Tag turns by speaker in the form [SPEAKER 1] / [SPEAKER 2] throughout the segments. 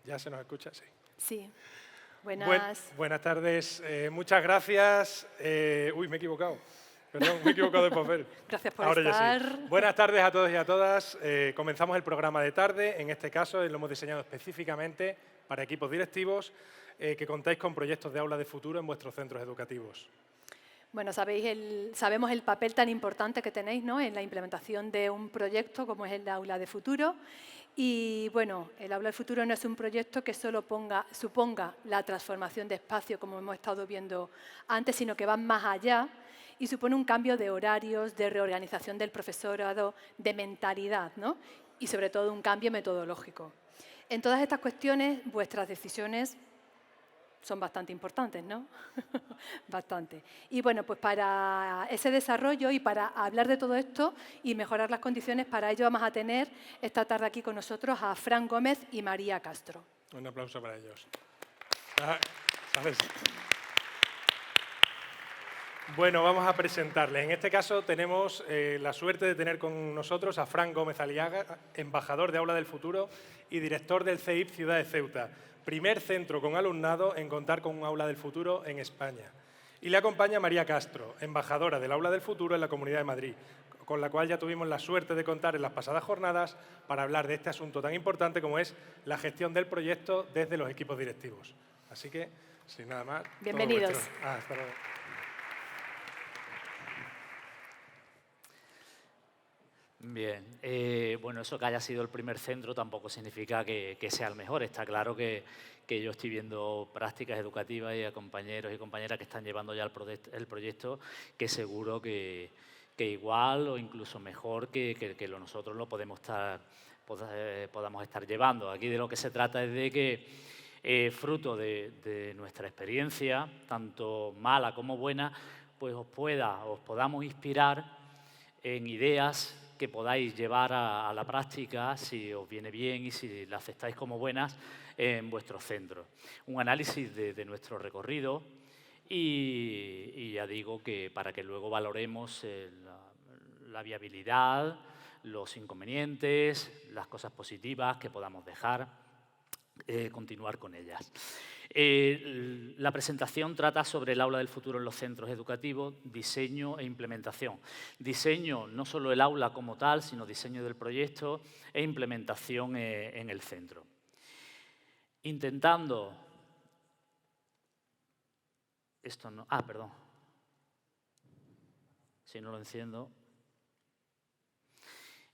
[SPEAKER 1] ¿Ya se nos escucha? Sí.
[SPEAKER 2] Sí. Buenas.
[SPEAKER 1] Buenas tardes. Muchas gracias. Uy, me he equivocado. Perdón, me he equivocado de papel.
[SPEAKER 2] Gracias por
[SPEAKER 1] Ahora
[SPEAKER 2] estar.
[SPEAKER 1] ya sí. Buenas tardes a todos y a todas. Comenzamos el programa de tarde. En este caso lo hemos diseñado específicamente para equipos directivos que contáis con proyectos de aula de futuro en vuestros centros educativos.
[SPEAKER 2] Bueno, sabemos el papel tan importante que tenéis, ¿no?, en la implementación de un proyecto como es el Aula de Futuro. Y bueno, el Aula de Futuro no es un proyecto que solo suponga la transformación de espacio, como hemos estado viendo antes, sino que va más allá y supone un cambio de horarios, de reorganización del profesorado, de mentalidad, ¿no?, y sobre todo un cambio metodológico. En todas estas cuestiones, vuestras decisiones son bastante importantes, ¿no? Bastante. Y bueno, pues para ese desarrollo y para hablar de todo esto y mejorar las condiciones, para ello vamos a tener esta tarde aquí con nosotros a Fran Gómez y María Castro.
[SPEAKER 1] Un aplauso para ellos. ¿Sabes? Bueno, vamos a presentarles. En este caso tenemos la suerte de tener con nosotros a Fran Gómez Aliaga, embajador de Aula del Futuro y director del CEIP Ciudad de Ceuta, primer centro con alumnado en contar con un Aula del Futuro en España. Y le acompaña María Castro, embajadora del Aula del Futuro en la Comunidad de Madrid, con la cual ya tuvimos la suerte de contar en las pasadas jornadas para hablar de este asunto tan importante como es la gestión del proyecto desde los equipos directivos. Así que, sin nada más...
[SPEAKER 2] Bienvenidos.
[SPEAKER 1] Hasta luego.
[SPEAKER 3] Bien, bueno, eso que haya sido el primer centro tampoco significa que sea el mejor. Está claro que yo estoy viendo prácticas educativas y a compañeros y compañeras que están llevando ya el proyecto, que seguro que igual o incluso mejor que nosotros lo podamos estar llevando. Aquí de lo que se trata es de que, fruto de nuestra experiencia, tanto mala como buena, pues os podamos inspirar en ideas que podáis llevar a la práctica, si os viene bien y si la aceptáis como buenas, en vuestros centros. Un análisis de nuestro recorrido y ya digo que para que luego valoremos la viabilidad, los inconvenientes, las cosas positivas que podamos dejar, continuar con ellas. La presentación trata sobre el aula del futuro en los centros educativos, diseño e implementación. Diseño, no solo el aula como tal, sino diseño del proyecto e implementación en el centro. Intentando... Esto no... perdón. Si no lo enciendo...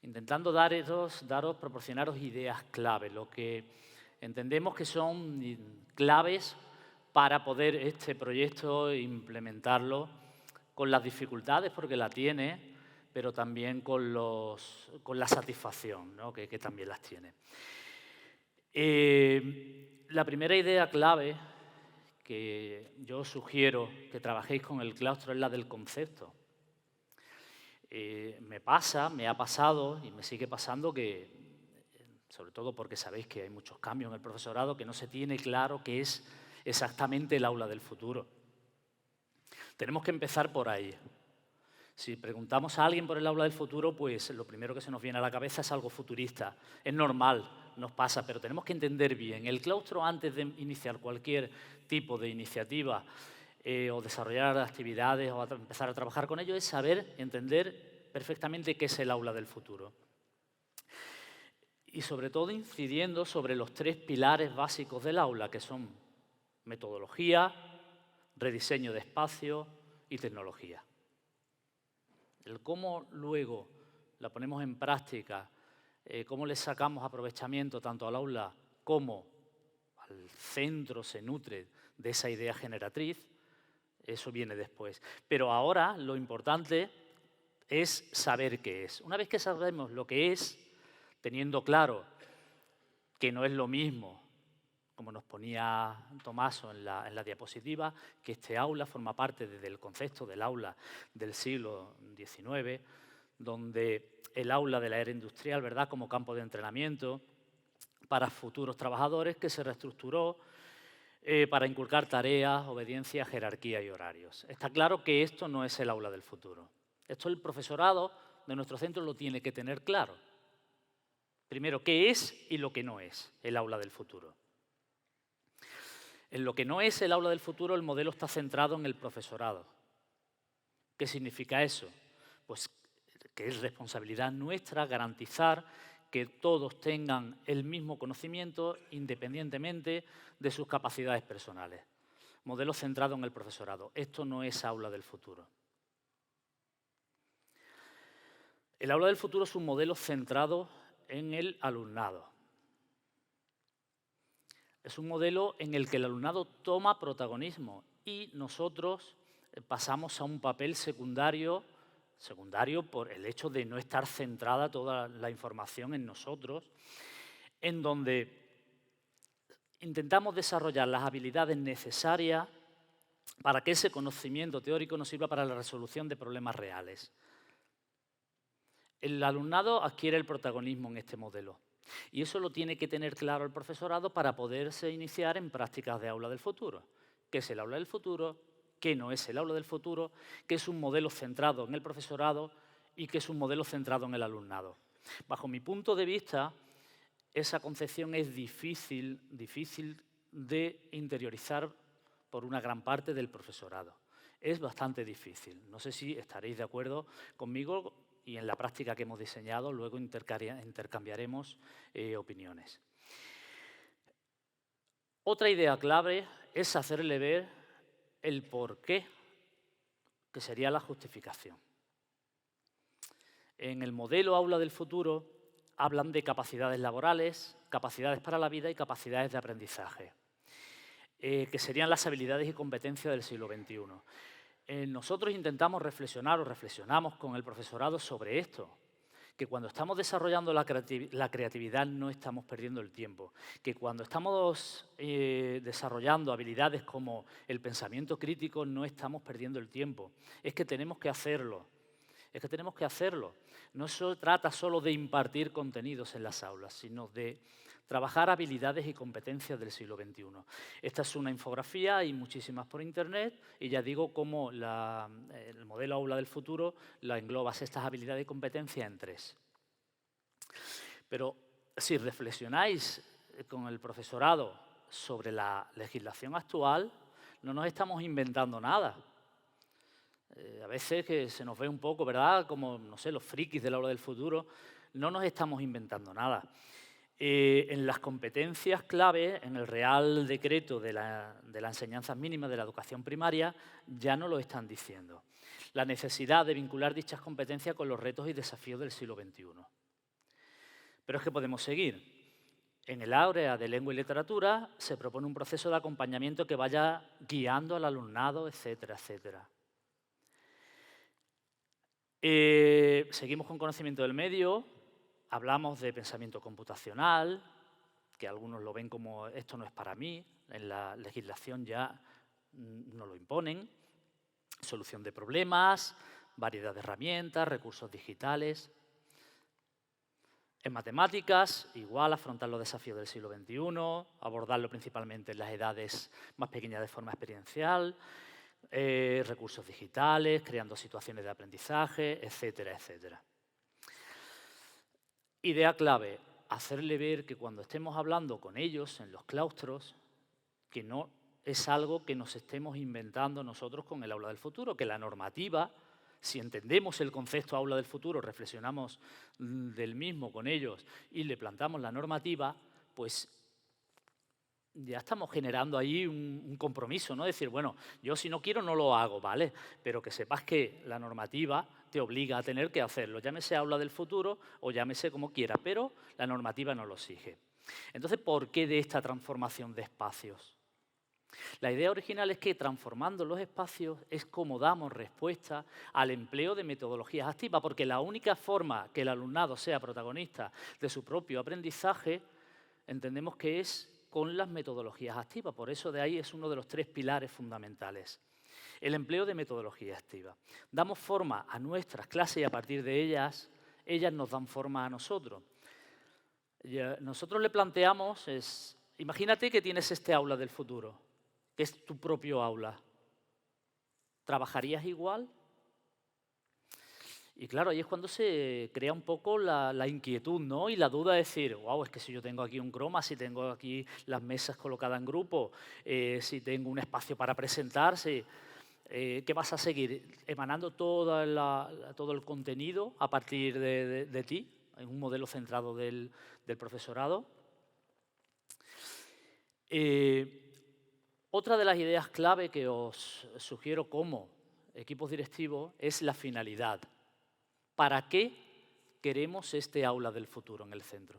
[SPEAKER 3] Intentando proporcionaros ideas clave, lo que entendemos que son claves para poder este proyecto implementarlo con las dificultades, porque la tiene, pero también con la satisfacción, ¿no?, que también las tiene. La primera idea clave que yo sugiero que trabajéis con el claustro es la del concepto. Me ha pasado y me sigue pasando que, sobre todo porque sabéis que hay muchos cambios en el profesorado, que no se tiene claro qué es exactamente el aula del futuro. Tenemos que empezar por ahí. Si preguntamos a alguien por el aula del futuro, pues lo primero que se nos viene a la cabeza es algo futurista. Es normal, nos pasa, pero tenemos que entender bien. El claustro, antes de iniciar cualquier tipo de iniciativa o desarrollar actividades o empezar a trabajar con ello, es saber, entender perfectamente qué es el aula del futuro. Y sobre todo incidiendo sobre los tres pilares básicos del aula, que son metodología, rediseño de espacio y tecnología. El cómo luego la ponemos en práctica, cómo le sacamos aprovechamiento tanto al aula como al centro se nutre de esa idea generatriz, eso viene después. Pero ahora lo importante es saber qué es. Una vez que sabemos lo que es, teniendo claro que no es lo mismo, como nos ponía Tomaso en la diapositiva, que este aula forma parte del concepto del aula del siglo XIX, donde el aula de la era industrial, ¿verdad?, como campo de entrenamiento para futuros trabajadores, que se reestructuró para inculcar tareas, obediencia, jerarquía y horarios. Está claro que esto no es el aula del futuro. Esto el profesorado de nuestro centro lo tiene que tener claro. Primero, qué es y lo que no es el aula del futuro. En lo que no es el aula del futuro, el modelo está centrado en el profesorado. ¿Qué significa eso? Pues que es responsabilidad nuestra garantizar que todos tengan el mismo conocimiento independientemente de sus capacidades personales. Modelo centrado en el profesorado. Esto no es aula del futuro. El aula del futuro es un modelo centrado en el alumnado. Es un modelo en el que el alumnado toma protagonismo y nosotros pasamos a un papel secundario por el hecho de no estar centrada toda la información en nosotros, en donde intentamos desarrollar las habilidades necesarias para que ese conocimiento teórico nos sirva para la resolución de problemas reales. El alumnado adquiere el protagonismo en este modelo y eso lo tiene que tener claro el profesorado para poderse iniciar en prácticas de aula del futuro. ¿Qué es el aula del futuro? ¿Qué no es el aula del futuro? ¿Qué es un modelo centrado en el profesorado? ¿Y qué es un modelo centrado en el alumnado? Bajo mi punto de vista, esa concepción es difícil de interiorizar por una gran parte del profesorado. Es bastante difícil. No sé si estaréis de acuerdo conmigo y en la práctica que hemos diseñado luego intercambiaremos opiniones. Otra idea clave es hacerle ver el porqué, que sería la justificación. En el modelo aula del futuro hablan de capacidades laborales, capacidades para la vida y capacidades de aprendizaje, que serían las habilidades y competencias del siglo XXI. Nosotros intentamos reflexionar o reflexionamos con el profesorado sobre esto, que cuando estamos desarrollando la creatividad no estamos perdiendo el tiempo, que cuando estamos desarrollando habilidades como el pensamiento crítico no estamos perdiendo el tiempo, es que tenemos que hacerlo. No se trata solo de impartir contenidos en las aulas, sino de trabajar habilidades y competencias del siglo XXI. Esta es una infografía, hay muchísimas por internet, y ya digo cómo el modelo aula del futuro la engloba estas habilidades y competencias en 3. Pero si reflexionáis con el profesorado sobre la legislación actual, no nos estamos inventando nada. A veces que se nos ve un poco, ¿verdad?, como, no sé, los frikis del aula del futuro, no nos estamos inventando nada. En las competencias clave, en el Real Decreto de las enseñanzas mínimas de la educación primaria, ya no lo están diciendo. La necesidad de vincular dichas competencias con los retos y desafíos del siglo XXI. Pero es que podemos seguir. En el área de lengua y literatura se propone un proceso de acompañamiento que vaya guiando al alumnado, etcétera, etcétera. Seguimos con conocimiento del medio. Hablamos de pensamiento computacional, que algunos lo ven como esto no es para mí, en la legislación ya no lo imponen. Solución de problemas, variedad de herramientas, recursos digitales. En matemáticas, igual, afrontar los desafíos del siglo XXI, abordarlo principalmente en las edades más pequeñas de forma experiencial, recursos digitales, creando situaciones de aprendizaje, etcétera, etcétera. Idea clave, hacerle ver que cuando estemos hablando con ellos en los claustros, que no es algo que nos estemos inventando nosotros con el aula del futuro, que la normativa, si entendemos el concepto aula del futuro, reflexionamos del mismo con ellos y le plantamos la normativa, pues ya estamos generando ahí un compromiso, ¿no? Decir, bueno, yo si no quiero no lo hago, ¿vale? Pero que sepas que la normativa te obliga a tener que hacerlo, llámese aula del futuro o llámese como quiera, pero la normativa no lo exige. Entonces, ¿por qué de esta transformación de espacios? La idea original es que transformando los espacios es como damos respuesta al empleo de metodologías activas, porque la única forma que el alumnado sea protagonista de su propio aprendizaje, entendemos que es con las metodologías activas. Por eso de ahí es uno de los 3 pilares fundamentales. El empleo de metodología activa. Damos forma a nuestras clases y a partir de ellas nos dan forma a nosotros. Nosotros le planteamos, imagínate que tienes este aula del futuro, que es tu propio aula. ¿Trabajarías igual? Y claro, ahí es cuando se crea un poco la inquietud, ¿no? Y la duda de decir, wow, es que si yo tengo aquí un croma, si tengo aquí las mesas colocadas en grupo, si tengo un espacio para presentarse, ¿qué vas a seguir? ¿Emanando todo el contenido a partir de ti, en un modelo centrado del profesorado? Otra de las ideas clave que os sugiero como equipos directivos es la finalidad. ¿Para qué queremos este aula del futuro en el centro?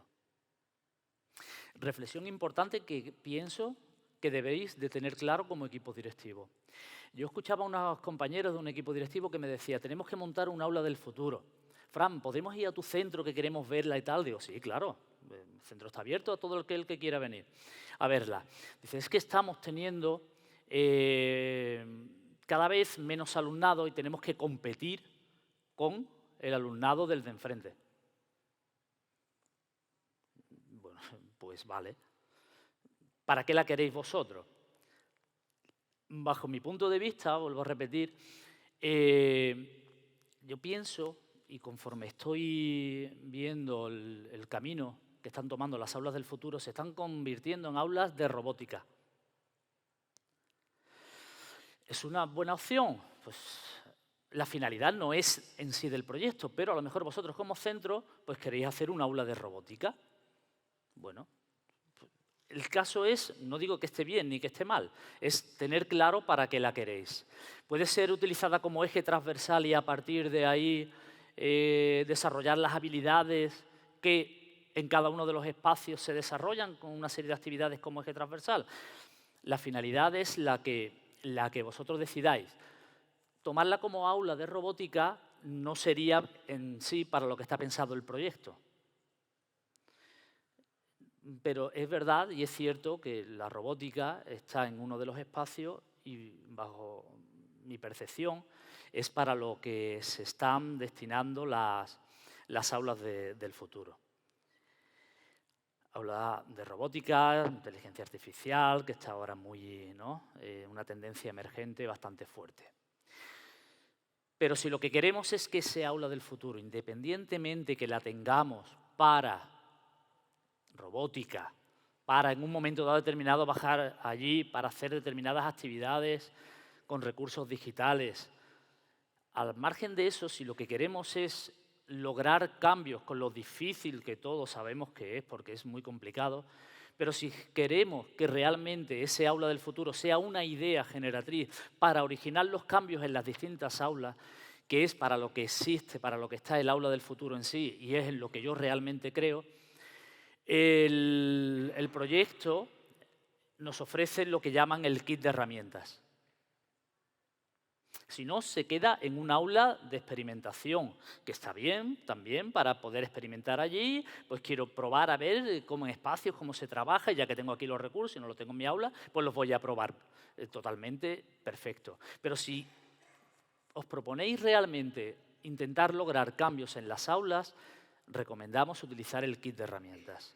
[SPEAKER 3] Reflexión importante que pienso que debéis de tener claro como equipo directivo. Yo escuchaba a unos compañeros de un equipo directivo que me decía, tenemos que montar un aula del futuro. Fran, ¿podemos ir a tu centro que queremos verla y tal? Digo, sí, claro, el centro está abierto a todo el que quiera venir a verla. Dice, es que estamos teniendo cada vez menos alumnado y tenemos que competir con el alumnado del de enfrente. Bueno, pues vale. ¿Para qué la queréis vosotros? Bajo mi punto de vista, vuelvo a repetir, yo pienso, y conforme estoy viendo el camino que están tomando las aulas del futuro, se están convirtiendo en aulas de robótica. ¿Es una buena opción? Pues la finalidad no es en sí del proyecto, pero a lo mejor vosotros como centro pues queréis hacer un aula de robótica. Bueno, el caso es, no digo que esté bien ni que esté mal, es tener claro para qué la queréis. Puede ser utilizada como eje transversal y a partir de ahí desarrollar las habilidades que en cada uno de los espacios se desarrollan con una serie de actividades como eje transversal. La finalidad es la que vosotros decidáis. Tomarla como aula de robótica no sería en sí para lo que está pensado el proyecto. Pero es verdad y es cierto que la robótica está en uno de los espacios y bajo mi percepción es para lo que se están destinando las aulas del futuro. Habla de robótica, inteligencia artificial, que está ahora muy, ¿no? Una tendencia emergente bastante fuerte. Pero si lo que queremos es que ese aula del futuro, independientemente que la tengamos para robótica, para en un momento dado determinado bajar allí para hacer determinadas actividades con recursos digitales, al margen de eso, si lo que queremos es lograr cambios con lo difícil que todos sabemos que es, porque es muy complicado, pero si queremos que realmente ese aula del futuro sea una idea generatriz para originar los cambios en las distintas aulas, que es para lo que existe, para lo que está el aula del futuro en sí, y es en lo que yo realmente creo, el proyecto nos ofrece lo que llaman el kit de herramientas. Si no, se queda en un aula de experimentación, que está bien también para poder experimentar allí, pues quiero probar a ver cómo en espacios, cómo se trabaja, y ya que tengo aquí los recursos y no los tengo en mi aula, pues los voy a probar. Totalmente perfecto. Pero si os proponéis realmente intentar lograr cambios en las aulas, recomendamos utilizar el kit de herramientas.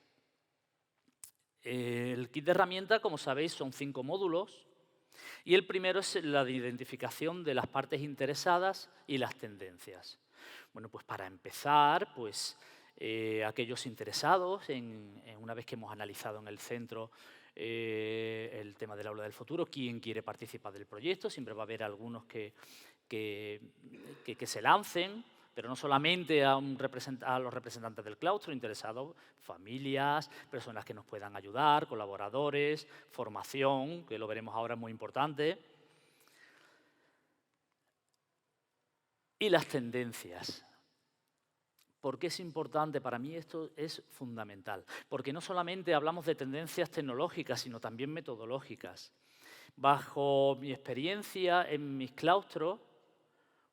[SPEAKER 3] El kit de herramientas, como sabéis, son 5 módulos. Y el primero es la de identificación de las partes interesadas y las tendencias. Bueno, pues para empezar, pues aquellos interesados, una vez que hemos analizado en el centro el tema del aula del futuro, quién quiere participar del proyecto, siempre va a haber algunos que se lancen, pero no solamente a los representantes del claustro interesados, familias, personas que nos puedan ayudar, colaboradores, formación, que lo veremos ahora muy importante. Y las tendencias. ¿Por qué es importante? Para mí esto es fundamental, porque no solamente hablamos de tendencias tecnológicas, sino también metodológicas. Bajo mi experiencia en mis claustros,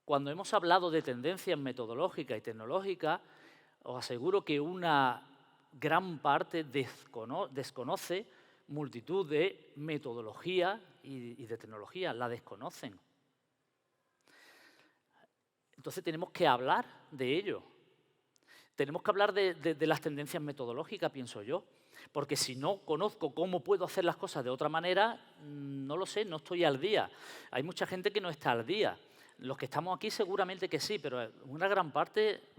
[SPEAKER 3] cuando hemos hablado de tendencias metodológicas y tecnológicas, os aseguro que una gran parte desconoce multitud de metodología y de tecnología, la desconocen. Entonces tenemos que hablar de ello. Tenemos que hablar de las tendencias metodológicas, pienso yo, porque si no conozco cómo puedo hacer las cosas de otra manera, no lo sé, no estoy al día. Hay mucha gente que no está al día. Los que estamos aquí seguramente que sí, pero una gran parte,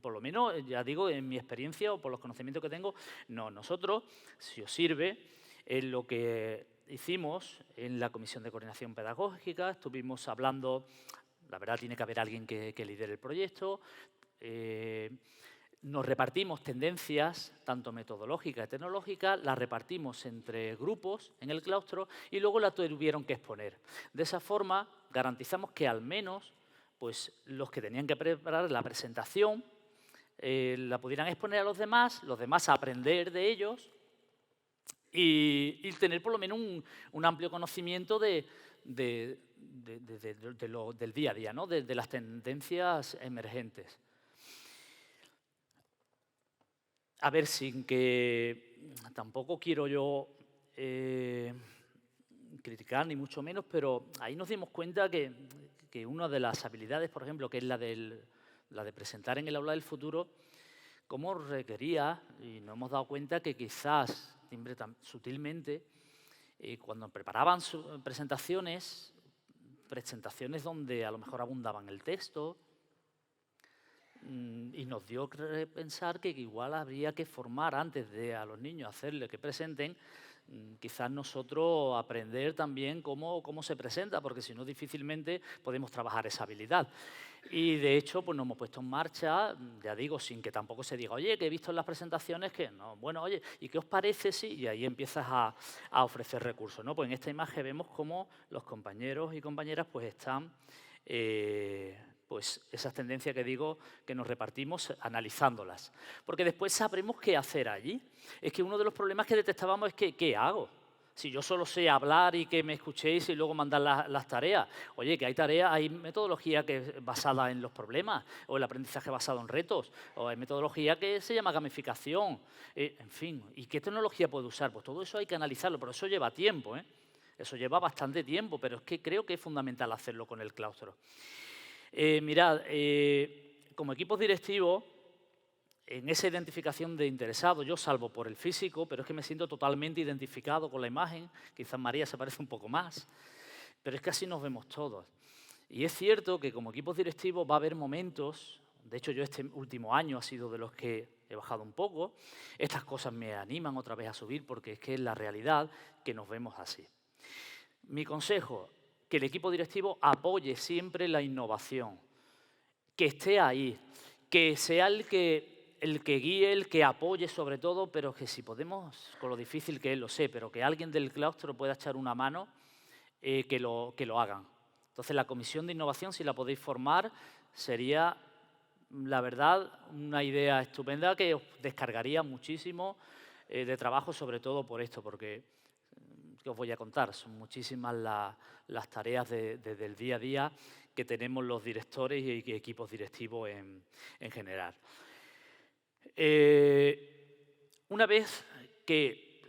[SPEAKER 3] por lo menos, ya digo, en mi experiencia o por los conocimientos que tengo, no. Nosotros, si os sirve, en lo que hicimos en la Comisión de Coordinación Pedagógica, estuvimos hablando, la verdad tiene que haber alguien que lidere el proyecto, nos repartimos tendencias, tanto metodológicas y tecnológicas, las repartimos entre grupos en el claustro y luego la tuvieron que exponer. De esa forma, garantizamos que al menos pues, los que tenían que preparar la presentación la pudieran exponer a los demás aprender de ellos y tener por lo menos un amplio conocimiento del día a día, ¿no? de las tendencias emergentes. A ver, sin que tampoco quiero yo criticar, ni mucho menos, pero ahí nos dimos cuenta que una de las habilidades, por ejemplo, que es la de presentar en el aula del futuro, como requería, y nos hemos dado cuenta que quizás, sutilmente, cuando preparaban sus presentaciones donde a lo mejor abundaban el texto, y nos dio que pensar que igual habría que formar antes de a los niños hacerle que presenten, quizás nosotros aprender también cómo se presenta, porque si no difícilmente podemos trabajar esa habilidad. Y de hecho pues nos hemos puesto en marcha, ya digo, sin que tampoco se diga, oye, que he visto en las presentaciones que no, bueno, oye, ¿y qué os parece si? Y ahí empiezas a ofrecer recursos, ¿no? Pues en esta imagen vemos cómo los compañeros y compañeras pues están pues esas tendencias que digo que nos repartimos analizándolas. Porque después sabremos qué hacer allí. Es que uno de los problemas que detectábamos es que, ¿qué hago? Si yo solo sé hablar y que me escuchéis y luego mandar las tareas. Oye, que hay tareas, hay metodología que es basada en los problemas, o el aprendizaje basado en retos, o hay metodología que se llama gamificación. En fin, ¿y qué tecnología puedo usar? Pues todo eso hay que analizarlo, pero eso lleva tiempo, ¿eh? Eso lleva bastante tiempo, pero es que creo que es fundamental hacerlo con el claustro. Mirad, como equipos directivos, en esa identificación de interesados, yo salvo por el físico, pero es que me siento totalmente identificado con la imagen, quizás María se parece un poco más, pero es que así nos vemos todos. Y es cierto que como equipos directivos va a haber momentos, de hecho yo este último año ha sido de los que he bajado un poco, estas cosas me animan otra vez a subir porque es que es la realidad que nos vemos así. Mi consejo, que el equipo directivo apoye siempre la innovación, que esté ahí, que sea el que guíe, el que apoye sobre todo, pero que si podemos, con lo difícil que es, lo sé, pero que alguien del claustro pueda echar una mano, que lo hagan. Entonces, la comisión de innovación, si la podéis formar, sería, la verdad, una idea estupenda que os descargaría muchísimo de trabajo, sobre todo por esto, porque que os voy a contar, son muchísimas las tareas del día a día que tenemos los directores y equipos directivos en general. Una vez que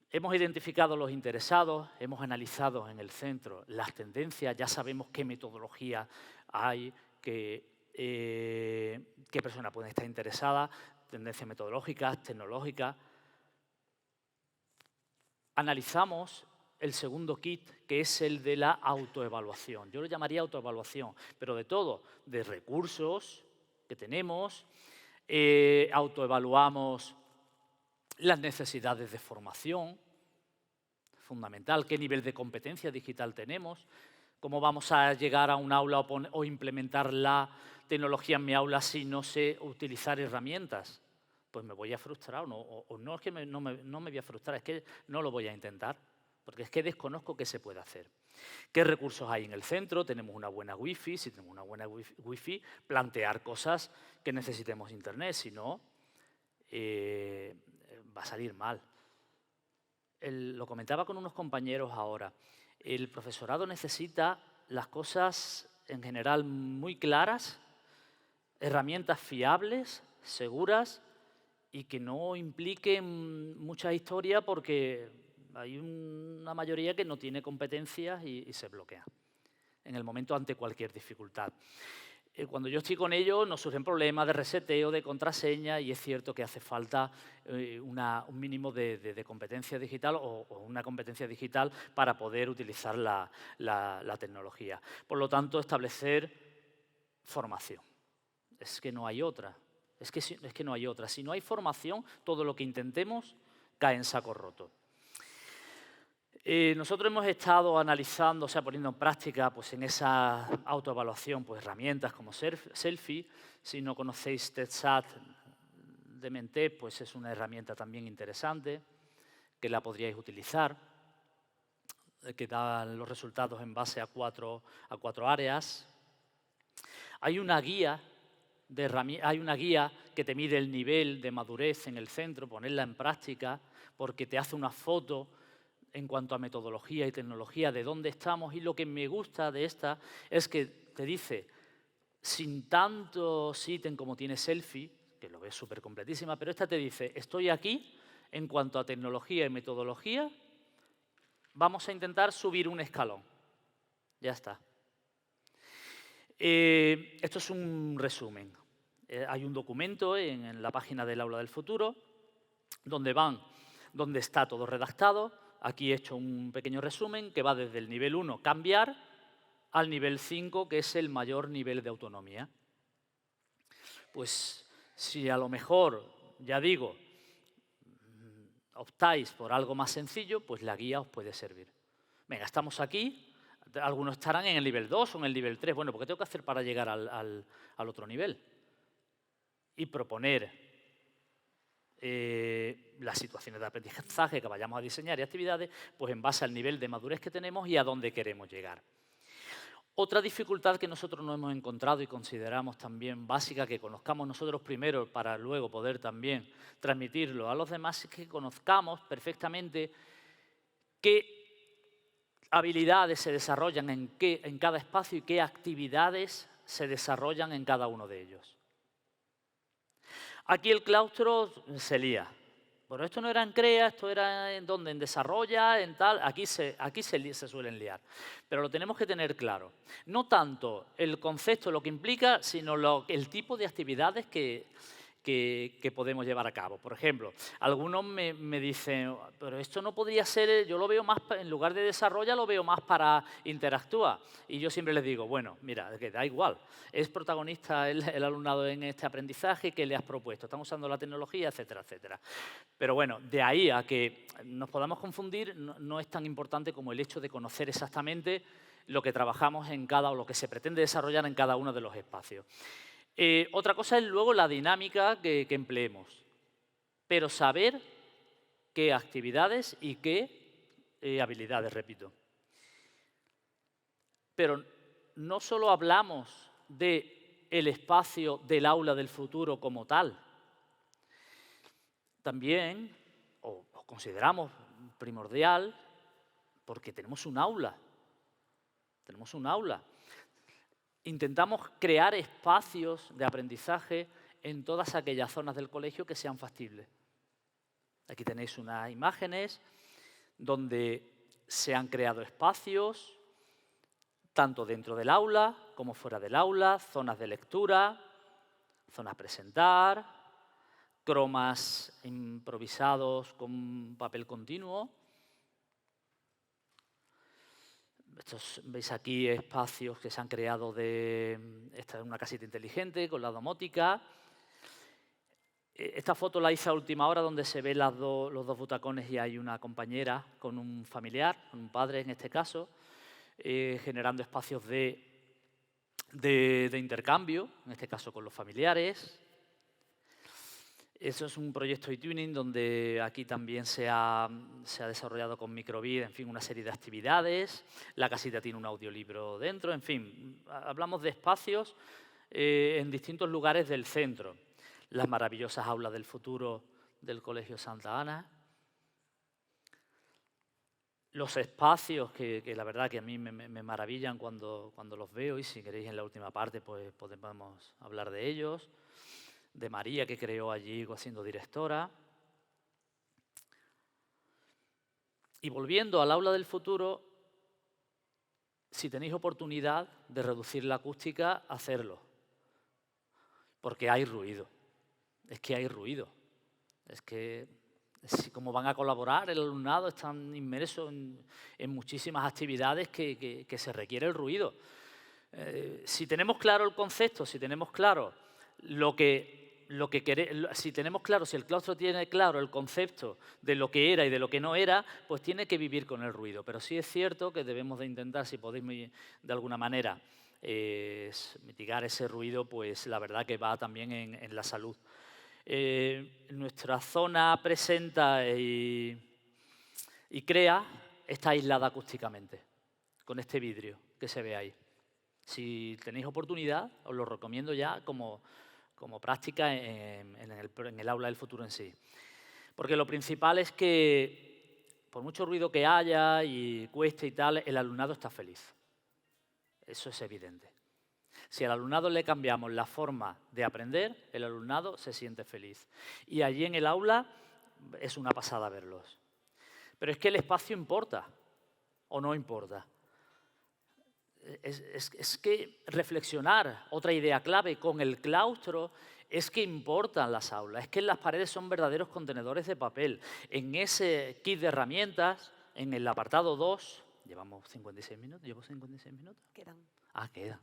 [SPEAKER 3] hemos identificado los interesados, hemos analizado en el centro las tendencias, ya sabemos qué metodología hay, qué personas pueden estar interesadas, tendencias metodológicas, tecnológicas. Analizamos el segundo kit, que es el de la autoevaluación. Yo lo llamaría autoevaluación, pero de todo, de recursos que tenemos, autoevaluamos las necesidades de formación, fundamental, qué nivel de competencia digital tenemos, cómo vamos a llegar a un aula o implementar la tecnología en mi aula si no sé utilizar herramientas. Pues me voy a frustrar o no es que no me voy a frustrar, es que no lo voy a intentar, porque es que desconozco qué se puede hacer. ¿Qué recursos hay en el centro? Tenemos una buena wifi, si tenemos una buena wifi, plantear cosas que necesitemos internet, si no, va a salir mal. Lo comentaba con unos compañeros ahora, el profesorado necesita las cosas en general muy claras, herramientas fiables, seguras, y que no impliquen mucha historia porque hay una mayoría que no tiene competencias y se bloquea en el momento ante cualquier dificultad. Cuando yo estoy con ellos nos surgen problemas de reseteo, de contraseña, y es cierto que hace falta un mínimo de competencia digital o una competencia digital para poder utilizar la tecnología. Por lo tanto, establecer formación. Es que no hay otra. Es que no hay otra. Si no hay formación, todo lo que intentemos cae en saco roto. Nosotros hemos estado analizando, o sea, poniendo en práctica pues, en esa autoevaluación pues, herramientas como Selfie. Si no conocéis TEDSAT de Mentep, pues es una herramienta también interesante que la podríais utilizar, que da los resultados en base a cuatro áreas. Hay una guía que te mide el nivel de madurez en el centro, ponerla en práctica, porque te hace una foto en cuanto a metodología y tecnología de dónde estamos, y lo que me gusta de esta es que te dice, sin tantos ítems como tiene Selfie, que lo ves súper completísima, pero esta te dice, estoy aquí en cuanto a tecnología y metodología, vamos a intentar subir un escalón. Ya está. Esto es un resumen. Hay un documento en la página del Aula del Futuro donde está todo redactado. Aquí he hecho un pequeño resumen que va desde el nivel 1, cambiar, al nivel 5, que es el mayor nivel de autonomía. Pues si a lo mejor, ya digo, optáis por algo más sencillo, pues la guía os puede servir. Venga, estamos aquí. Algunos estarán en el nivel 2 o en el nivel 3. Bueno, ¿qué tengo que hacer para llegar al otro nivel? Y proponer las situaciones de aprendizaje que vayamos a diseñar y actividades, pues en base al nivel de madurez que tenemos y a dónde queremos llegar. Otra dificultad que nosotros nos hemos encontrado y consideramos también básica, que conozcamos nosotros primero para luego poder también transmitirlo a los demás, es que conozcamos perfectamente qué habilidades se desarrollan en cada espacio y qué actividades se desarrollan en cada uno de ellos. Aquí el claustro se lía. Bueno, esto no era en CREA, esto era en donde, en desarrolla, en tal. Aquí se suelen liar. Pero lo tenemos que tener claro. No tanto el concepto, lo que implica, sino el tipo de actividades que podemos llevar a cabo. Por ejemplo, algunos me dicen, pero esto no podría ser, yo lo veo más, en lugar de desarrollar, lo veo más para interactuar. Y yo siempre les digo, bueno, mira, que da igual, es protagonista el alumnado en este aprendizaje que le has propuesto, están usando la tecnología, etcétera, etcétera. Pero bueno, de ahí a que nos podamos confundir, no es tan importante como el hecho de conocer exactamente lo que trabajamos en o lo que se pretende desarrollar en cada uno de los espacios. Otra cosa es luego la dinámica que empleemos, pero saber qué actividades y qué habilidades, repito. Pero no solo hablamos del espacio del aula del futuro como tal, también, o consideramos primordial, porque tenemos un aula. Intentamos crear espacios de aprendizaje en todas aquellas zonas del colegio que sean factibles. Aquí tenéis unas imágenes donde se han creado espacios, tanto dentro del aula como fuera del aula, zonas de lectura, zonas a presentar, cromas improvisados con papel continuo. Veis aquí espacios que se han creado esta es una casita inteligente con la domótica. Esta foto la hice a última hora donde se ven los dos butacones y hay una compañera con un familiar, con un padre en este caso, generando espacios de intercambio, en este caso con los familiares. Eso es un proyecto eTuning donde aquí también se ha desarrollado con Micro:bit, en fin, una serie de actividades. La casita tiene un audiolibro dentro, en fin, hablamos de espacios en distintos lugares del centro. Las maravillosas aulas del futuro del Colegio Santa Ana. Los espacios que la verdad que a mí me maravillan cuando los veo, y si queréis en la última parte pues podemos hablar de ellos. De María, que creó allí siendo directora. Y volviendo al aula del futuro, si tenéis oportunidad de reducir la acústica, hacerlo. porque hay ruido. Es que hay ruido. Es que cómo van a colaborar el alumnado, están inmersos en muchísimas actividades que se requiere el ruido. Si tenemos claro el concepto, si tenemos claro si el claustro tiene claro el concepto de lo que era y de lo que no era, pues tiene que vivir con el ruido. Pero sí es cierto que debemos de intentar, si podéis de alguna manera mitigar ese ruido, pues la verdad que va también en la salud. Nuestra zona presenta y crea está aislada acústicamente, con este vidrio que se ve ahí. Si tenéis oportunidad, os lo recomiendo ya como práctica en el aula del futuro en sí. Porque lo principal es que, por mucho ruido que haya y cueste y tal, el alumnado está feliz. Eso es evidente. Si al alumnado le cambiamos la forma de aprender, el alumnado se siente feliz. Y allí en el aula es una pasada verlos. Pero es que el espacio importa, ¿o no importa? Es que reflexionar, otra idea clave, con el claustro, es que importan las aulas, es que las paredes son verdaderos contenedores de papel. En ese kit de herramientas, en el apartado 2, ¿llevamos 56 minutos? ¿Llevo 56 minutos?
[SPEAKER 4] Quedan.
[SPEAKER 3] Ah, queda.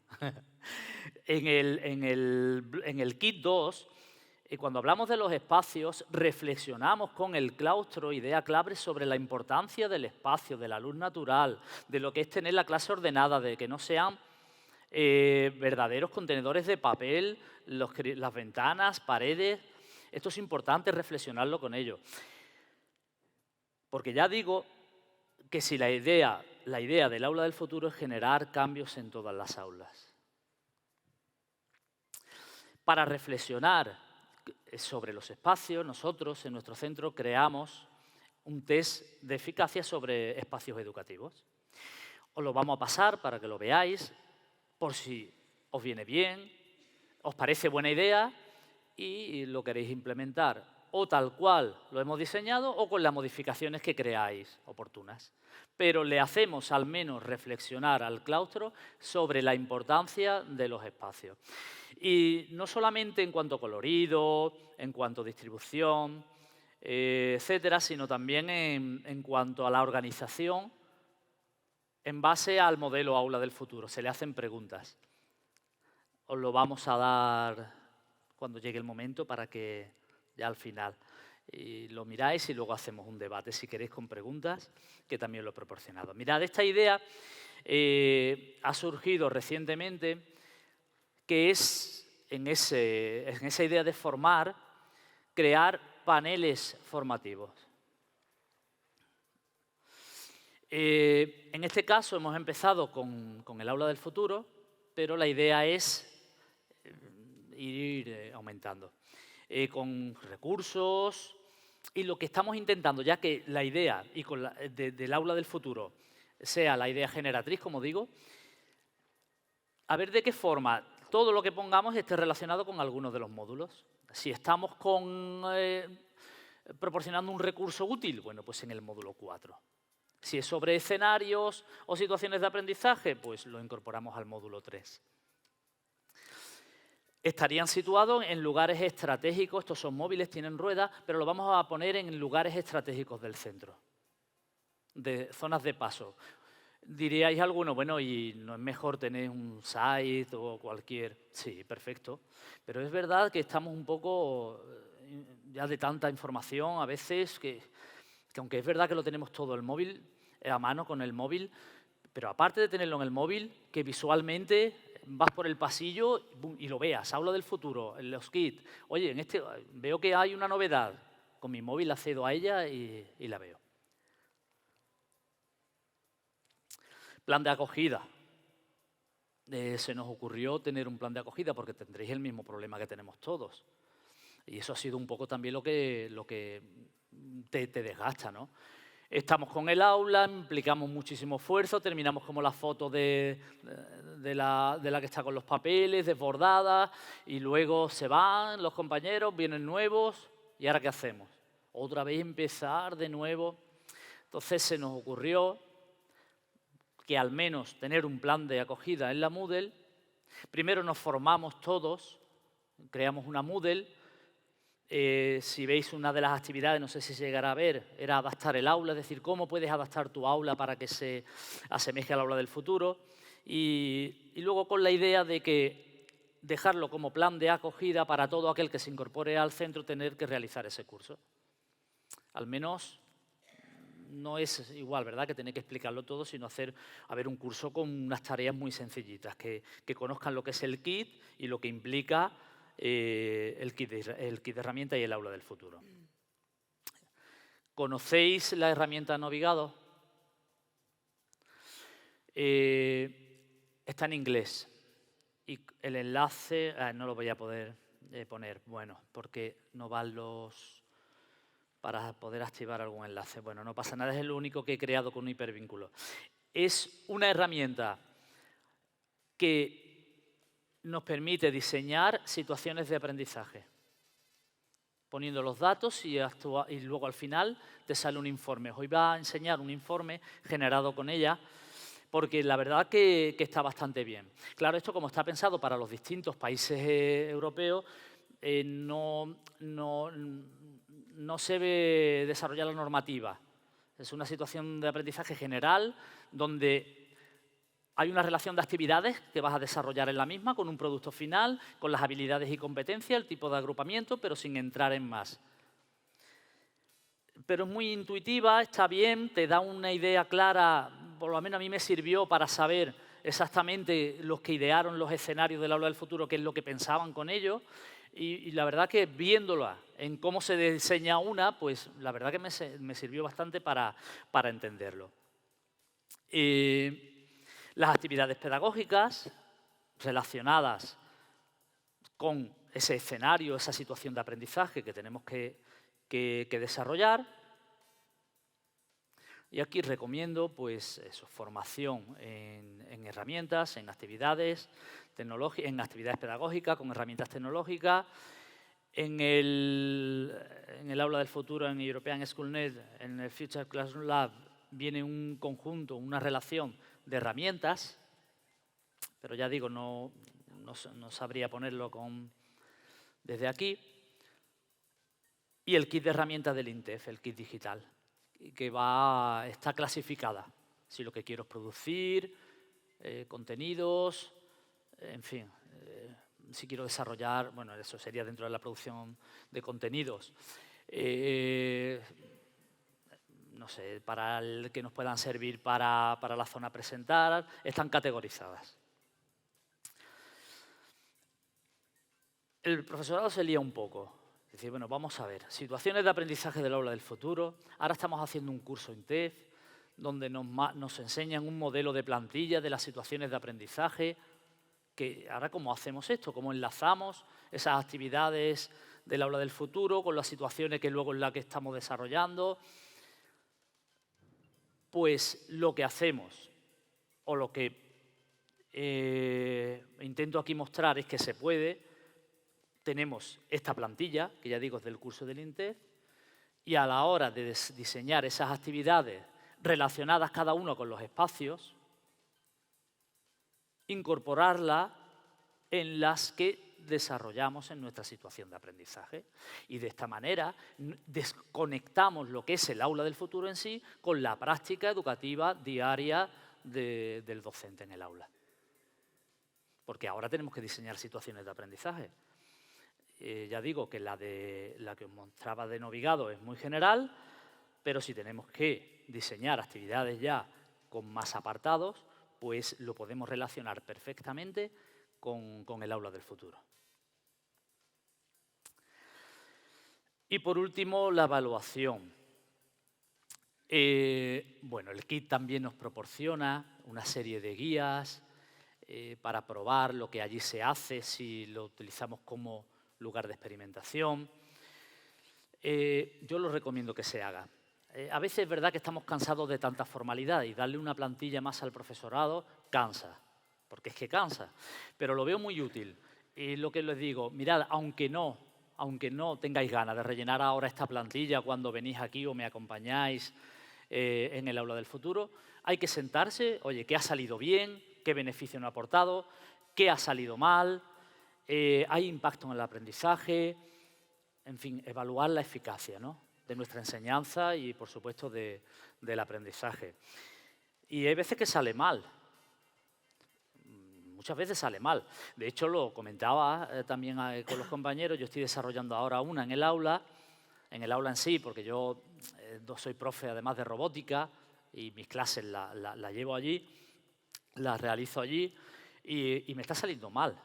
[SPEAKER 3] en el kit 2, cuando hablamos de los espacios, reflexionamos con el claustro, idea clave, sobre la importancia del espacio, de la luz natural, de lo que es tener la clase ordenada, de que no sean verdaderos contenedores de papel, las ventanas, paredes. Esto es importante reflexionarlo con ello. Porque ya digo que si la idea del aula del futuro es generar cambios en todas las aulas. Para reflexionar sobre los espacios, nosotros en nuestro centro creamos un test de eficacia sobre espacios educativos. Os lo vamos a pasar para que lo veáis, por si os viene bien, os parece buena idea y lo queréis implementar o tal cual lo hemos diseñado o con las modificaciones que creáis oportunas. Pero le hacemos al menos reflexionar al claustro sobre la importancia de los espacios. Y no solamente en cuanto a colorido, en cuanto a distribución, etcétera, sino también en cuanto a la organización en base al modelo aula del futuro. Se le hacen preguntas. Os lo vamos a dar cuando llegue el momento para que ya al final y lo miráis y luego hacemos un debate, si queréis, con preguntas, que también lo he proporcionado. Mirad, esta idea ha surgido recientemente, que es en esa idea de formar, crear paneles formativos. En este caso hemos empezado con el aula del futuro, pero la idea es ir aumentando. Con recursos y lo que estamos intentando, ya que la idea del aula del futuro sea la idea generatriz, como digo, a ver de qué forma todo lo que pongamos esté relacionado con algunos de los módulos. Si estamos proporcionando un recurso útil, bueno, pues en el módulo 4. Si es sobre escenarios o situaciones de aprendizaje, pues lo incorporamos al módulo 3. Estarían situados en lugares estratégicos, estos son móviles, tienen ruedas, pero lo vamos a poner en lugares estratégicos del centro, de zonas de paso. Diríais alguno, bueno, ¿y no es mejor tener un site o cualquier? Sí, perfecto, pero es verdad que estamos un poco ya de tanta información a veces que aunque es verdad que lo tenemos todo el móvil, a mano con el móvil, pero aparte de tenerlo en el móvil, que visualmente vas por el pasillo y lo veas, aula del futuro, en los kits. Oye, veo que hay una novedad. Con mi móvil accedo a ella y la veo. Plan de acogida. Se nos ocurrió tener un plan de acogida porque tendréis el mismo problema que tenemos todos. Y eso ha sido un poco también lo que te desgasta, ¿no? Estamos con el aula, implicamos muchísimo esfuerzo, terminamos como la foto de la que está con los papeles, desbordada, y luego se van los compañeros, vienen nuevos, ¿y ahora qué hacemos? Otra vez empezar de nuevo. Entonces se nos ocurrió que al menos tener un plan de acogida en la Moodle. Primero nos formamos todos creamos una Moodle. Si veis una de las actividades, no sé si se llegará a ver, era adaptar el aula, es decir, cómo puedes adaptar tu aula para que se asemeje al aula del futuro. Y luego con la idea de que dejarlo como plan de acogida para todo aquel que se incorpore al centro, tener que realizar ese curso. Al menos no es igual, ¿verdad?, que tener que explicarlo todo, sino hacer un curso con unas tareas muy sencillitas, que conozcan lo que es el kit y lo que implica el kit de herramientas y el aula del futuro. ¿Conocéis la herramienta Navigado? Está en inglés y el enlace no lo voy a poder poner, bueno, porque no van los... para poder activar algún enlace. Bueno, no pasa nada, es el único que he creado con un hipervínculo. Es una herramienta que nos permite diseñar situaciones de aprendizaje, poniendo los datos y luego al final te sale un informe. Os voy a enseñar un informe generado con ella, porque la verdad que está bastante bien. Claro, esto como está pensado para los distintos países europeos, no se ve desarrollar la normativa. Es una situación de aprendizaje general donde hay una relación de actividades que vas a desarrollar en la misma con un producto final, con las habilidades y competencias, el tipo de agrupamiento, pero sin entrar en más. Pero es muy intuitiva, está bien, te da una idea clara, por lo menos a mí me sirvió para saber exactamente los que idearon los escenarios del aula del futuro, qué es lo que pensaban con ellos. Y la verdad que viéndola en cómo se diseña una, pues la verdad que me sirvió bastante para entenderlo. Las actividades pedagógicas relacionadas con ese escenario, esa situación de aprendizaje que tenemos que desarrollar. Y aquí recomiendo pues eso, formación en herramientas, en actividades pedagógicas con herramientas tecnológicas. En el aula del futuro, en European SchoolNet, en el Future Classroom Lab, viene un conjunto, una relación de herramientas, pero ya digo, no sabría ponerlo desde aquí. Y el kit de herramientas del INTEF, el kit digital, que está clasificada. Si lo que quiero es producir contenidos, en fin, si quiero desarrollar, bueno, eso sería dentro de la producción de contenidos. No sé, para que nos puedan servir para la zona presentar, están categorizadas. El profesorado se lía un poco. Es decir, bueno, vamos a ver, situaciones de aprendizaje del aula del futuro. Ahora estamos haciendo un curso INTEF donde nos enseñan un modelo de plantilla de las situaciones de aprendizaje. Que ahora, ¿cómo hacemos esto? ¿Cómo enlazamos esas actividades del aula del futuro con las situaciones que luego en las que estamos desarrollando? Pues lo que hacemos, o lo que intento aquí mostrar es que se puede. Tenemos esta plantilla, que ya digo es del curso del INTEF, y a la hora de diseñar esas actividades relacionadas cada uno con los espacios, incorporarla en las que desarrollamos en nuestra situación de aprendizaje. Y de esta manera desconectamos lo que es el aula del futuro en sí con la práctica educativa diaria del docente en el aula. Porque ahora tenemos que diseñar situaciones de aprendizaje. Ya digo que la que os mostraba de Navigado es muy general, pero si tenemos que diseñar actividades ya con más apartados, pues lo podemos relacionar perfectamente con el aula del futuro. Y por último, la evaluación. Bueno, el kit también nos proporciona una serie de guías para probar lo que allí se hace, si lo utilizamos como lugar de experimentación. Yo lo recomiendo que se haga. A veces es verdad que estamos cansados de tanta formalidad y darle una plantilla más al profesorado cansa, porque es que cansa, pero lo veo muy útil. Y lo que les digo, mirad, aunque no tengáis ganas de rellenar ahora esta plantilla cuando venís aquí o me acompañáis en el aula del futuro, hay que sentarse, oye, ¿qué ha salido bien? ¿Qué beneficio no ha aportado? ¿Qué ha salido mal? hay impacto en el aprendizaje, en fin, evaluar la eficacia, ¿no?, de nuestra enseñanza y, por supuesto, del aprendizaje. Y hay veces que sale mal. Muchas veces sale mal. De hecho, lo comentaba también con los compañeros. Yo estoy desarrollando ahora una en el aula en sí, porque yo soy profe además de robótica y mis clases las llevo allí, las realizo allí y me está saliendo mal.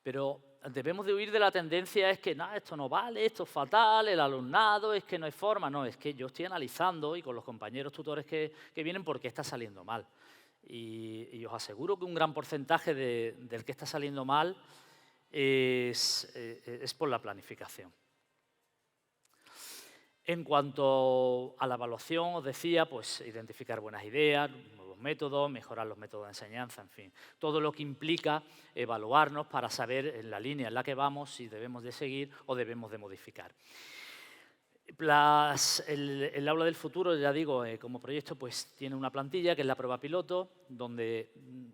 [SPEAKER 3] Pero debemos de huir de la tendencia, es que no, esto no vale, esto es fatal, el alumnado, es que no hay forma. No, es que yo estoy analizando y con los compañeros tutores que vienen por qué está saliendo mal. Y os aseguro que un gran porcentaje del que está saliendo mal es por la planificación. En cuanto a la evaluación, os decía, pues identificar buenas ideas, nuevos métodos, mejorar los métodos de enseñanza, en fin. Todo lo que implica evaluarnos para saber en la línea en la que vamos si debemos de seguir o debemos de modificar. El aula del futuro, ya digo, como proyecto, pues tiene una plantilla que es la prueba piloto, donde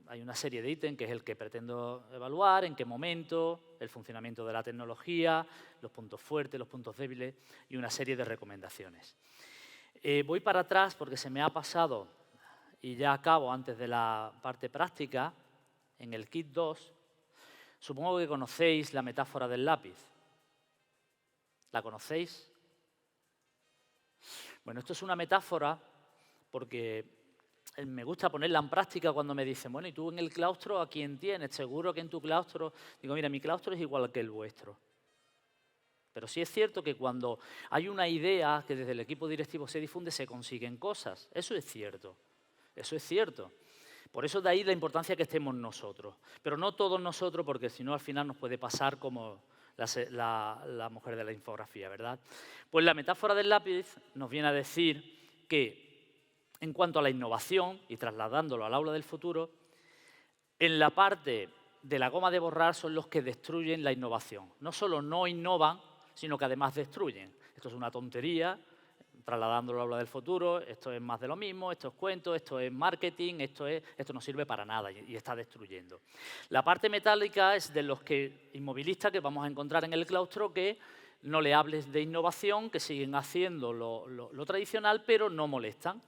[SPEAKER 3] hay una serie de ítems que es el que pretendo evaluar, en qué momento, el funcionamiento de la tecnología, los puntos fuertes, los puntos débiles y una serie de recomendaciones. Voy para atrás porque se me ha pasado, y ya acabo antes de la parte práctica, en el kit 2, supongo que conocéis la metáfora del lápiz. ¿La conocéis? Bueno, esto es una metáfora porque me gusta ponerla en práctica cuando me dicen, bueno, ¿y tú en el claustro a quién tienes? Seguro que en tu claustro... Digo, mira, mi claustro es igual que el vuestro. Pero sí es cierto que cuando hay una idea que desde el equipo directivo se difunde, se consiguen cosas. Eso es cierto. Eso es cierto. Por eso de ahí la importancia que estemos nosotros. Pero no todos nosotros, porque si no al final nos puede pasar como la mujer de la infografía, ¿verdad? Pues la metáfora del lápiz nos viene a decir que en cuanto a la innovación, y trasladándolo al aula del futuro, en la parte de la goma de borrar son los que destruyen la innovación. No solo no innovan, sino que además destruyen. Esto es una tontería, trasladándolo al aula del futuro, esto es más de lo mismo, esto es cuento, esto es marketing, esto no sirve para nada y está destruyendo. La parte metálica es de los inmovilistas que vamos a encontrar en el claustro, que no le hables de innovación, que siguen haciendo lo tradicional, pero no molestan.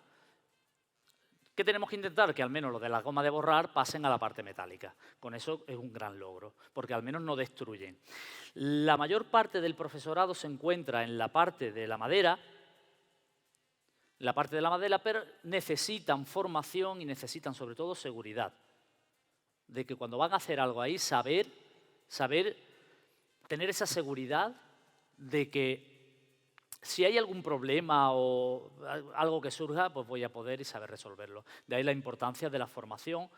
[SPEAKER 3] ¿Qué tenemos que intentar? Que al menos los de la goma de borrar pasen a la parte metálica. Con eso es un gran logro, porque al menos no destruyen. La mayor parte del profesorado se encuentra en la parte de la madera, pero necesitan formación y necesitan sobre todo seguridad. De que cuando van a hacer algo ahí, saber, tener esa seguridad de que si hay algún problema o algo que surja, pues voy a poder y saber resolverlo. De ahí la importancia de la formación.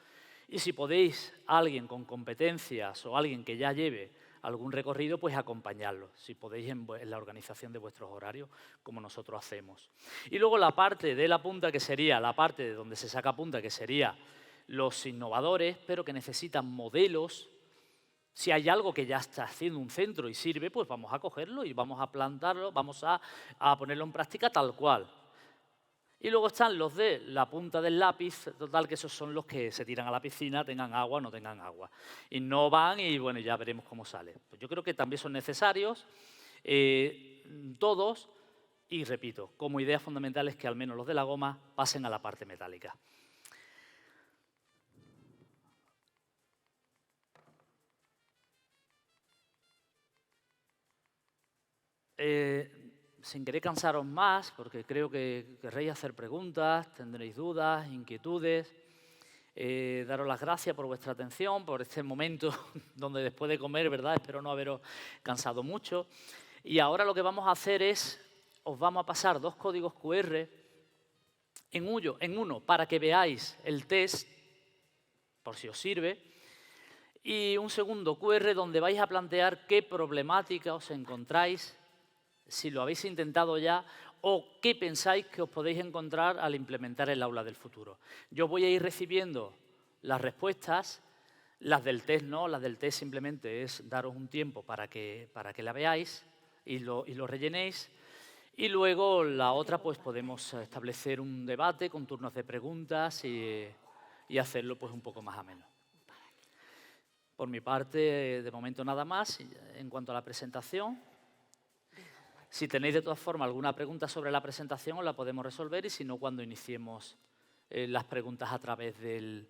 [SPEAKER 3] Y si podéis, alguien con competencias o alguien que ya lleve algún recorrido, pues acompañarlo, si podéis en la organización de vuestros horarios, como nosotros hacemos. Y luego la parte de la punta, que sería la parte de donde se saca punta, que sería los innovadores, pero que necesitan modelos. Si hay algo que ya está haciendo un centro y sirve, pues vamos a cogerlo y vamos a plantarlo, vamos a ponerlo en práctica tal cual. Y luego están los de la punta del lápiz, total, que esos son los que se tiran a la piscina, tengan agua o no tengan agua. Innovan y bueno, ya veremos cómo sale. Pues yo creo que también son necesarios todos, y repito, como idea fundamental es que al menos los de la goma pasen a la parte metálica. Sin querer cansaros más, porque creo que querréis hacer preguntas, tendréis dudas, inquietudes. Daros las gracias por vuestra atención, por este momento donde después de comer, ¿verdad?, espero no haberos cansado mucho. Y ahora lo que vamos a hacer es, os vamos a pasar 2 códigos QR en uno para que veáis el test, por si os sirve, y un segundo QR donde vais a plantear qué problemática os encontráis, si lo habéis intentado ya, o qué pensáis que os podéis encontrar al implementar el aula del futuro. Yo voy a ir recibiendo las respuestas, las del test no, las del test simplemente es daros un tiempo para que la veáis y lo rellenéis. Y luego la otra, pues podemos establecer un debate con turnos de preguntas y hacerlo pues un poco más ameno. Por mi parte, de momento nada más. En cuanto a la presentación, si tenéis de todas formas alguna pregunta sobre la presentación, os la podemos resolver, y si no, cuando iniciemos las preguntas a través de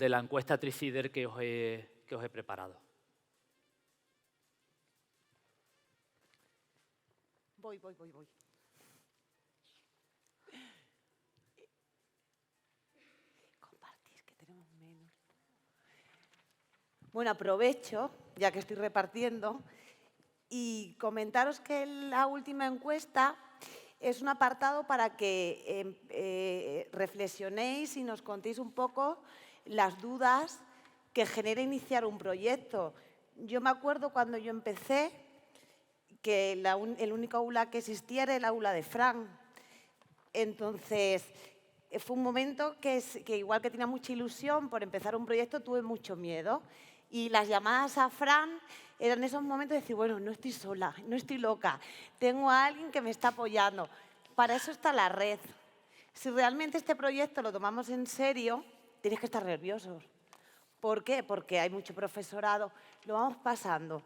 [SPEAKER 3] la encuesta Tricider que os he preparado.
[SPEAKER 4] Voy. Compartir, que tenemos menos. Bueno, aprovecho, ya que estoy repartiendo, y comentaros que la última encuesta es un apartado para que reflexionéis y nos contéis un poco las dudas que genera iniciar un proyecto. Yo me acuerdo cuando yo empecé que el único aula que existía era el aula de Fran. Entonces, fue un momento que igual que tenía mucha ilusión por empezar un proyecto, tuve mucho miedo. Y las llamadas a Fran eran esos momentos de decir, bueno, no estoy sola, no estoy loca, tengo a alguien que me está apoyando. Para eso está la red. Si realmente este proyecto lo tomamos en serio, tienes que estar nerviosos. ¿Por qué? Porque hay mucho profesorado, lo vamos pasando.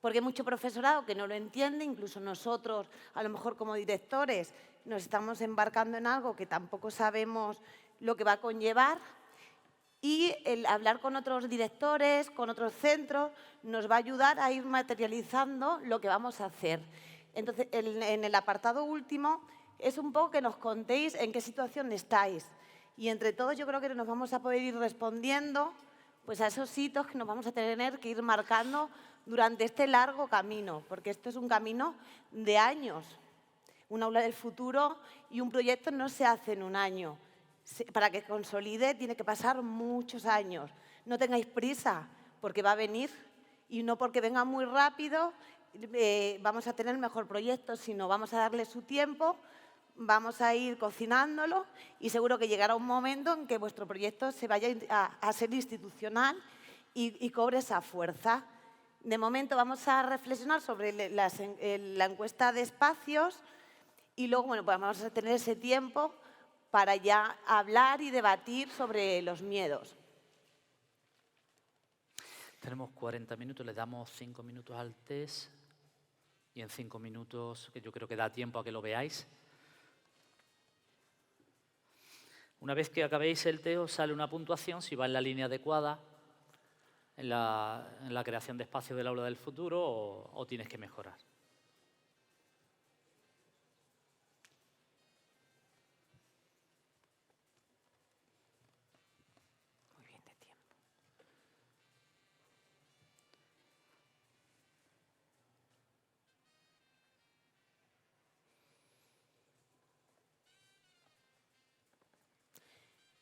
[SPEAKER 4] Porque hay mucho profesorado que no lo entiende, incluso nosotros, a lo mejor como directores, nos estamos embarcando en algo que tampoco sabemos lo que va a conllevar. Y el hablar con otros directores, con otros centros, nos va a ayudar a ir materializando lo que vamos a hacer. Entonces, en el apartado último, es un poco que nos contéis en qué situación estáis. Y entre todos yo creo que nos vamos a poder ir respondiendo pues, a esos hitos que nos vamos a tener que ir marcando durante este largo camino, porque esto es un camino de años. Un aula del futuro y un proyecto no se hace en un año. Para que consolide tiene que pasar muchos años. No tengáis prisa, porque va a venir, y no porque venga muy rápido vamos a tener el mejor proyecto, sino vamos a darle su tiempo, vamos a ir cocinándolo y seguro que llegará un momento en que vuestro proyecto se vaya a ser institucional y cobre esa fuerza. De momento vamos a reflexionar sobre la encuesta de espacios y luego bueno, pues vamos a tener ese tiempo para ya hablar y debatir sobre los miedos.
[SPEAKER 3] Tenemos 40 minutos, le damos 5 minutos al test y en 5 minutos, que yo creo que da tiempo a que lo veáis. Una vez que acabéis el test os sale una puntuación si va en la línea adecuada en la creación de espacios del aula del futuro o tienes que mejorar.
[SPEAKER 4] Muy bien de tiempo.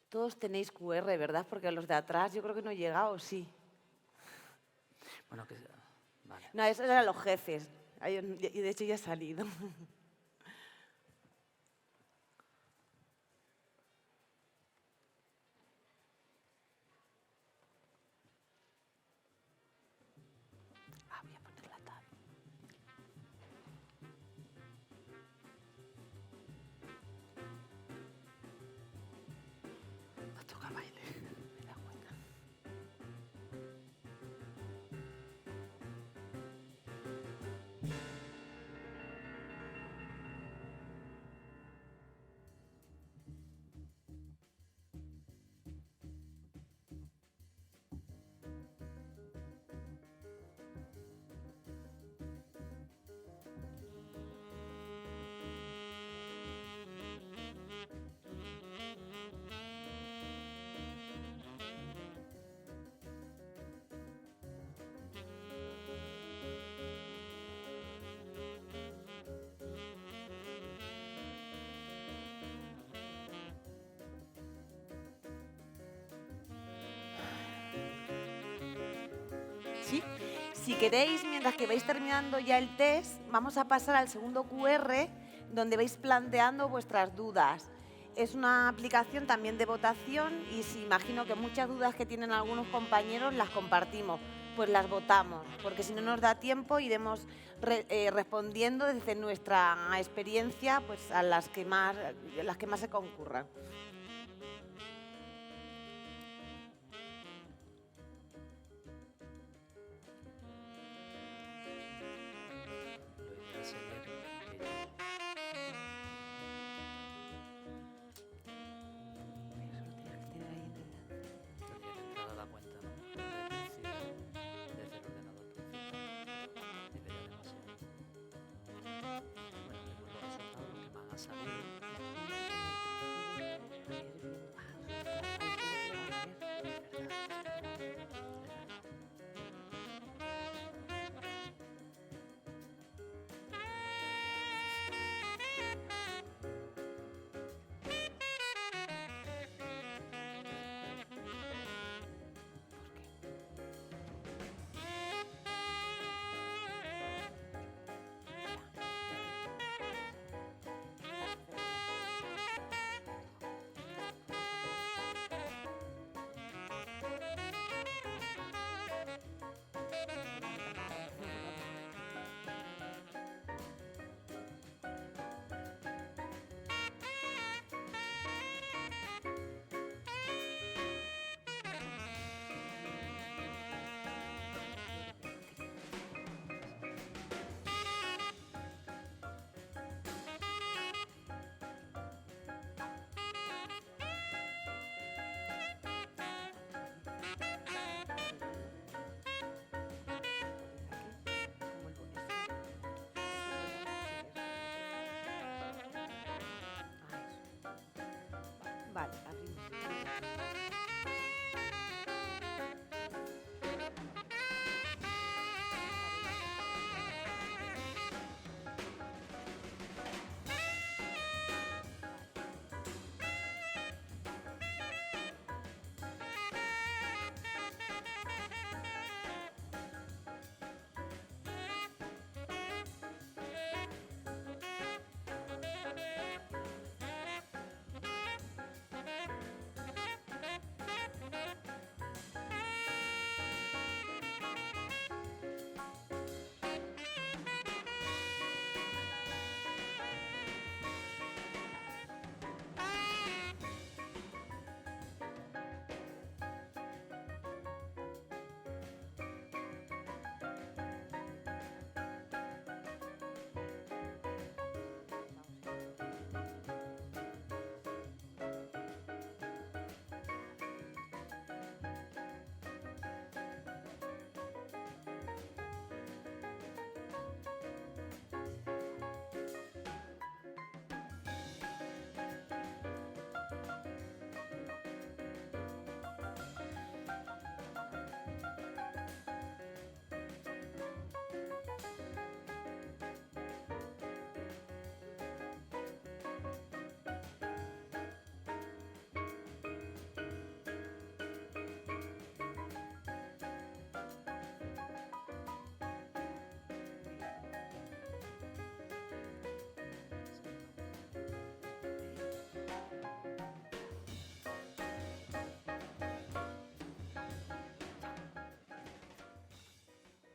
[SPEAKER 4] Todos tenéis QR, ¿verdad? Porque a los de atrás yo creo que no he llegado, sí.
[SPEAKER 3] Bueno, vale.
[SPEAKER 4] No, esos eran los jefes. Y de hecho ya he salido. Voy a poner la tabla.
[SPEAKER 3] Nos toca baile.
[SPEAKER 4] Me da cuenta. ¿Sí? Si queréis, mientras que vais terminando ya el test, vamos a pasar al segundo QR, donde vais planteando vuestras dudas. Es una aplicación también de votación y si imagino que muchas dudas que tienen algunos compañeros las compartimos, pues las votamos, porque si no nos da tiempo iremos respondiendo desde nuestra experiencia pues, a las que más se concurran.
[SPEAKER 3] Vamos a ver.
[SPEAKER 4] Vale, abrimos.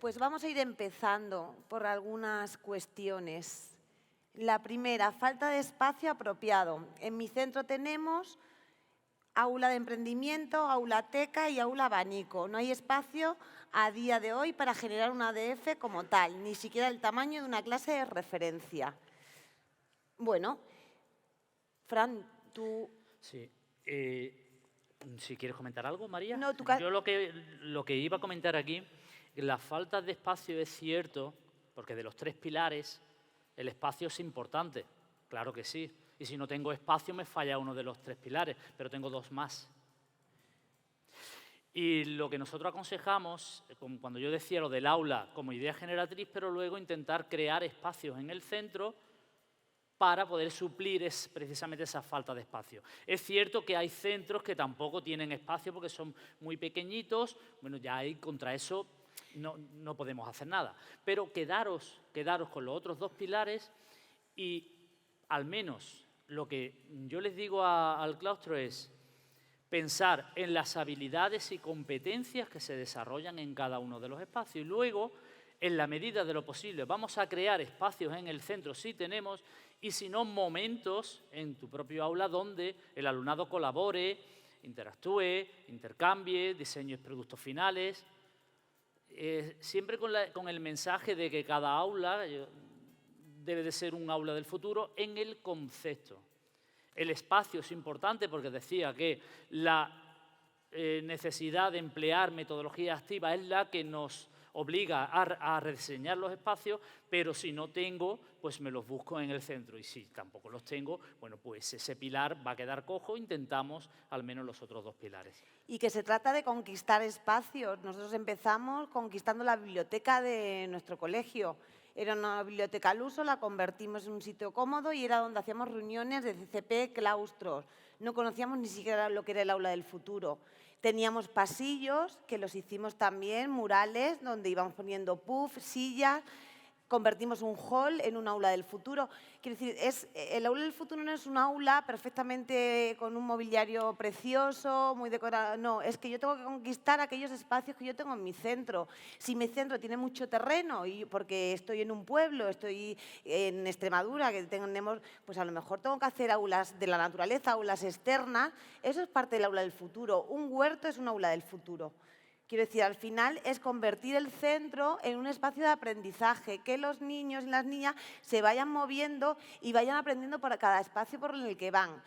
[SPEAKER 4] Pues vamos a ir empezando por algunas cuestiones. La primera, falta de espacio apropiado. En mi centro tenemos aula de emprendimiento, aula teca y aula abanico. No hay espacio a día de hoy para generar una ADF como tal, ni siquiera el tamaño de una clase de referencia. Bueno, Fran, tú...
[SPEAKER 3] Sí. Si quieres comentar algo, María.
[SPEAKER 4] No,
[SPEAKER 3] Yo lo que iba a comentar aquí, la falta de espacio es cierto, porque de los 3 pilares, el espacio es importante, claro que sí. Y si no tengo espacio, me falla uno de los 3 pilares, pero tengo 2 más. Y lo que nosotros aconsejamos, cuando yo decía lo del aula como idea generatriz, pero luego intentar crear espacios en el centro para poder suplir precisamente esa falta de espacio. Es cierto que hay centros que tampoco tienen espacio porque son muy pequeñitos, bueno, ya ahí contra eso no podemos hacer nada. Pero quedaros con los otros 2 pilares y al menos lo que yo les digo al claustro es pensar en las habilidades y competencias que se desarrollan en cada uno de los espacios y luego, en la medida de lo posible, vamos a crear espacios en el centro si tenemos y si no, momentos en tu propio aula donde el alumnado colabore, interactúe, intercambie, diseñe productos finales, siempre con el mensaje de que cada aula debe de ser un aula del futuro en el concepto. El espacio es importante porque decía que la necesidad de emplear metodología activa es la que nos obliga a rediseñar los espacios, pero si no tengo, pues me los busco en el centro. Y si tampoco los tengo, bueno, pues ese pilar va a quedar cojo, intentamos al menos los otros 2 pilares.
[SPEAKER 4] Y que se trata de conquistar espacios. Nosotros empezamos conquistando la biblioteca de nuestro colegio. Era una biblioteca al uso, la convertimos en un sitio cómodo y era donde hacíamos reuniones de CCP, claustros. No conocíamos ni siquiera lo que era el aula del futuro. Teníamos pasillos, que los hicimos también, murales, donde íbamos poniendo puff, sillas. Convertimos un hall en un aula del futuro. Quiero decir, el aula del futuro no es un aula perfectamente con un mobiliario precioso, muy decorado. No, es que yo tengo que conquistar aquellos espacios que yo tengo en mi centro. Si mi centro tiene mucho terreno, y porque estoy en un pueblo, estoy en Extremadura, que tenemos, pues a lo mejor tengo que hacer aulas de la naturaleza, aulas externas. Eso es parte del aula del futuro. Un huerto es un aula del futuro. Quiero decir, al final es convertir el centro en un espacio de aprendizaje, que los niños y las niñas se vayan moviendo y vayan aprendiendo por cada espacio por el que van.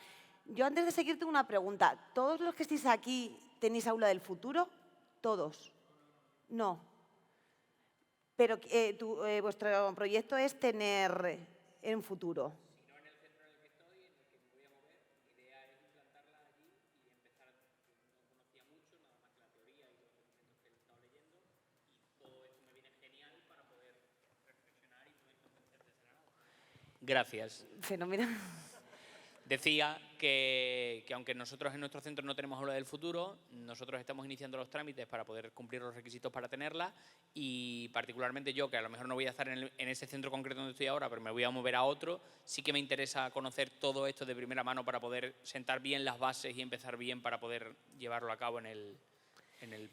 [SPEAKER 4] Yo antes de seguir tengo una pregunta. ¿Todos los que estáis aquí tenéis aula del futuro? ¿Todos? No. Pero vuestro proyecto es tener en futuro.
[SPEAKER 5] Gracias.
[SPEAKER 4] Fenomenal.
[SPEAKER 5] Decía que aunque nosotros en nuestro centro no tenemos aula del futuro, nosotros estamos iniciando los trámites para poder cumplir los requisitos para tenerla y particularmente yo, que a lo mejor no voy a estar en ese centro concreto donde estoy ahora, pero me voy a mover a otro, sí que me interesa conocer todo esto de primera mano para poder sentar bien las bases y empezar bien para poder llevarlo a cabo en el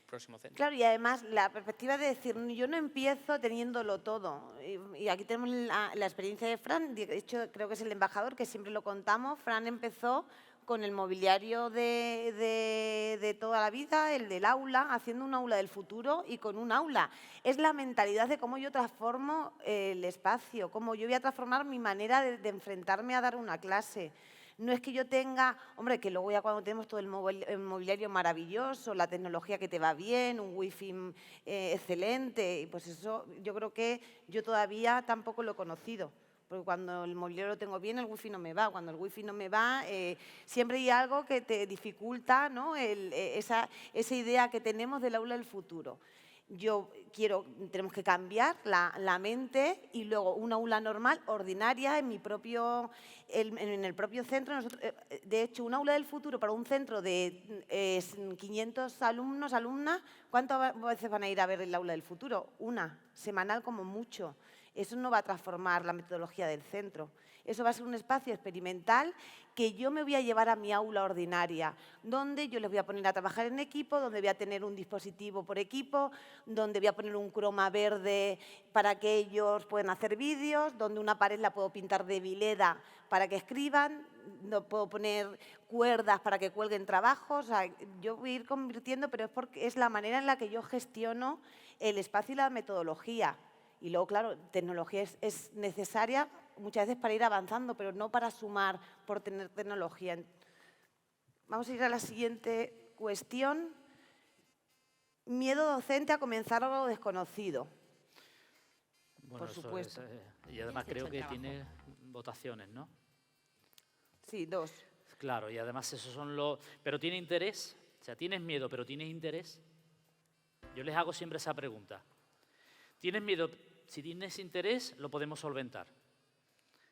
[SPEAKER 5] próximo centro.
[SPEAKER 4] Claro, y además la perspectiva de decir, yo no empiezo teniéndolo todo. Y aquí tenemos la experiencia de Fran, de hecho creo que es el embajador, que siempre lo contamos. Fran empezó con el mobiliario de toda la vida, el del aula, haciendo un aula del futuro y con un aula. Es la mentalidad de cómo yo transformo el espacio, cómo yo voy a transformar mi manera de enfrentarme a dar una clase. No es que yo tenga, hombre, que luego ya cuando tenemos todo el mobiliario maravilloso, la tecnología que te va bien, un wifi excelente, pues eso yo creo que yo todavía tampoco lo he conocido. Porque cuando el mobiliario lo tengo bien, el wifi no me va. Cuando el wifi no me va, siempre hay algo que te dificulta, ¿no? esa idea que tenemos del aula del futuro. Tenemos que cambiar la mente y luego una aula normal, ordinaria, en el propio centro. De hecho, un aula del futuro para un centro de 500 alumnos, alumnas, ¿cuántas veces van a ir a ver el aula del futuro? Una, semanal como mucho. Eso no va a transformar la metodología del centro. Eso va a ser un espacio experimental que yo me voy a llevar a mi aula ordinaria, donde yo les voy a poner a trabajar en equipo, donde voy a tener un dispositivo por equipo, donde voy a poner un croma verde para que ellos puedan hacer vídeos, donde una pared la puedo pintar de vileda para que escriban, no puedo poner cuerdas para que cuelguen trabajos. O sea, yo voy a ir convirtiendo, pero es porque es la manera en la que yo gestiono el espacio y la metodología. Y luego, claro, tecnología es necesaria muchas veces para ir avanzando, pero no para sumar por tener tecnología. Vamos a ir a la siguiente cuestión. Miedo docente a comenzar algo desconocido.
[SPEAKER 3] Bueno,
[SPEAKER 4] por supuesto.
[SPEAKER 3] Y además creo que tiene votaciones, ¿no?
[SPEAKER 4] Sí, 2.
[SPEAKER 3] Claro, y además esos son los... ¿Pero tiene interés? O sea, ¿tienes miedo pero tienes interés? Yo les hago siempre esa pregunta. ¿Tienes miedo? Si tienes interés, lo podemos solventar.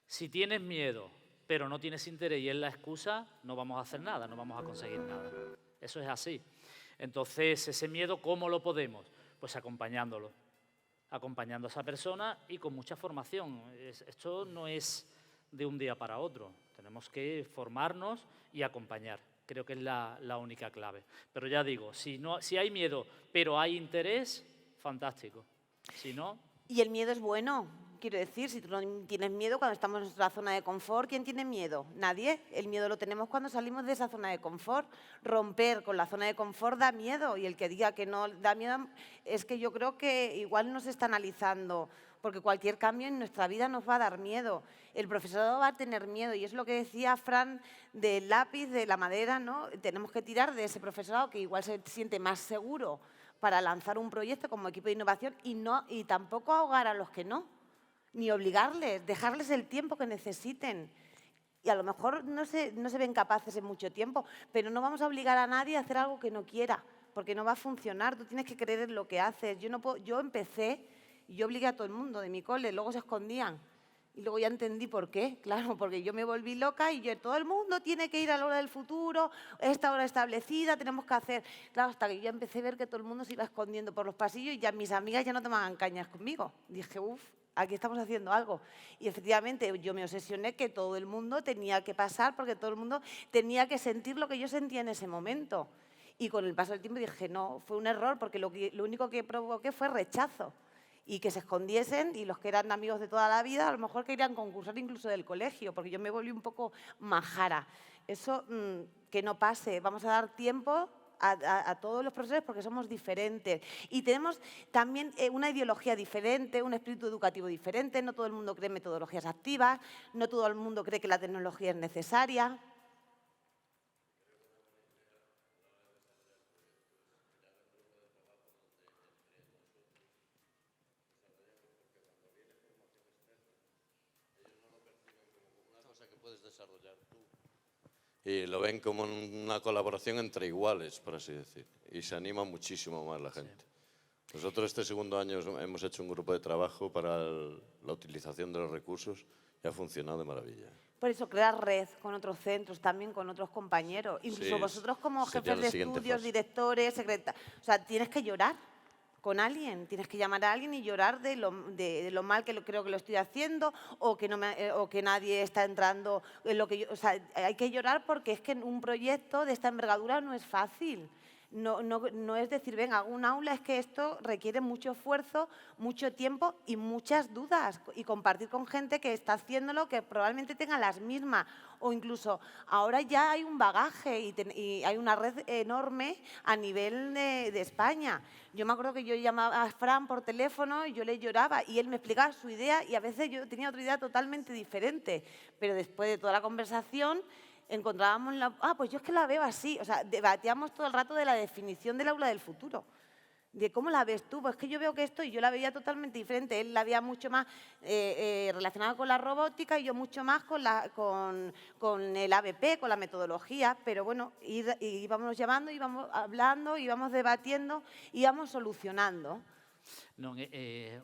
[SPEAKER 3] Si tienes miedo, pero no tienes interés y es la excusa, no vamos a hacer nada, no vamos a conseguir nada. Eso es así. Entonces, ese miedo, ¿cómo lo podemos? Pues acompañándolo. Acompañando a esa persona y con mucha formación. Esto no es de un día para otro. Tenemos que formarnos y acompañar. Creo que es la única clave. Pero ya digo, si hay miedo, pero hay interés, fantástico. Si no...
[SPEAKER 4] Y el miedo es bueno, quiero decir, si tú no tienes miedo cuando estamos en nuestra zona de confort, ¿quién tiene miedo? Nadie. El miedo lo tenemos cuando salimos de esa zona de confort. Romper con la zona de confort da miedo y el que diga que no da miedo es que yo creo que igual no se está analizando, porque cualquier cambio en nuestra vida nos va a dar miedo. El profesorado va a tener miedo y es lo que decía Fran del lápiz, de la madera, ¿no? Tenemos que tirar de ese profesorado que igual se siente más seguro para lanzar un proyecto como equipo de innovación y tampoco ahogar a los que no, ni obligarles, dejarles el tiempo que necesiten. Y a lo mejor no se ven capaces en mucho tiempo, pero no vamos a obligar a nadie a hacer algo que no quiera, porque no va a funcionar. Tú tienes que creer en lo que haces. Yo empecé y yo obligué a todo el mundo de mi cole, luego se escondían. Y luego ya entendí por qué, claro, porque yo me volví loca y todo el mundo tiene que ir a la hora del futuro, esta hora establecida, tenemos que hacer. Claro, hasta que yo empecé a ver que todo el mundo se iba escondiendo por los pasillos y ya mis amigas ya no tomaban cañas conmigo. Dije, uff, aquí estamos haciendo algo. Y efectivamente yo me obsesioné que todo el mundo tenía que pasar porque todo el mundo tenía que sentir lo que yo sentía en ese momento. Y con el paso del tiempo dije, no, fue un error porque lo único que provoqué fue rechazo. Y que se escondiesen y los que eran amigos de toda la vida a lo mejor querían concursar incluso del colegio, porque yo me volví un poco majara. Eso que no pase, vamos a dar tiempo a todos los profesores porque somos diferentes. Y tenemos también una ideología diferente, un espíritu educativo diferente, no todo el mundo cree en metodologías activas, no todo el mundo cree que la tecnología es necesaria.
[SPEAKER 6] Y lo ven como una colaboración entre iguales, por así decir, y se anima muchísimo más la gente. Sí. Nosotros este segundo año hemos hecho un grupo de trabajo para la utilización de los recursos y ha funcionado de maravilla.
[SPEAKER 4] Por eso, crear red con otros centros, también con otros compañeros. Incluso sí, vosotros como jefes de estudios, directores, secretarios, o sea, tienes que llorar con alguien, tienes que llamar a alguien y llorar de lo mal que creo que lo estoy haciendo o que nadie está entrando en lo que yo... O sea, hay que llorar porque es que un proyecto de esta envergadura no es fácil. No es decir, venga, hago un aula, es que esto requiere mucho esfuerzo, mucho tiempo y muchas dudas. Y compartir con gente que está haciéndolo, que probablemente tenga las mismas. O incluso ahora ya hay un bagaje y hay una red enorme a nivel de España. Yo me acuerdo que yo llamaba a Fran por teléfono y yo le lloraba y él me explicaba su idea y a veces yo tenía otra idea totalmente diferente. Pero después de toda la conversación encontrábamos pues yo es que la veo así. O sea, debatíamos todo el rato de la definición del aula del futuro. De cómo la ves tú, pues es que yo veo que esto y yo la veía totalmente diferente. Él la veía mucho más relacionada con la robótica y yo mucho más con el ABP, con la metodología. Pero bueno, íbamos llamando, íbamos hablando, íbamos debatiendo, íbamos solucionando.
[SPEAKER 3] No,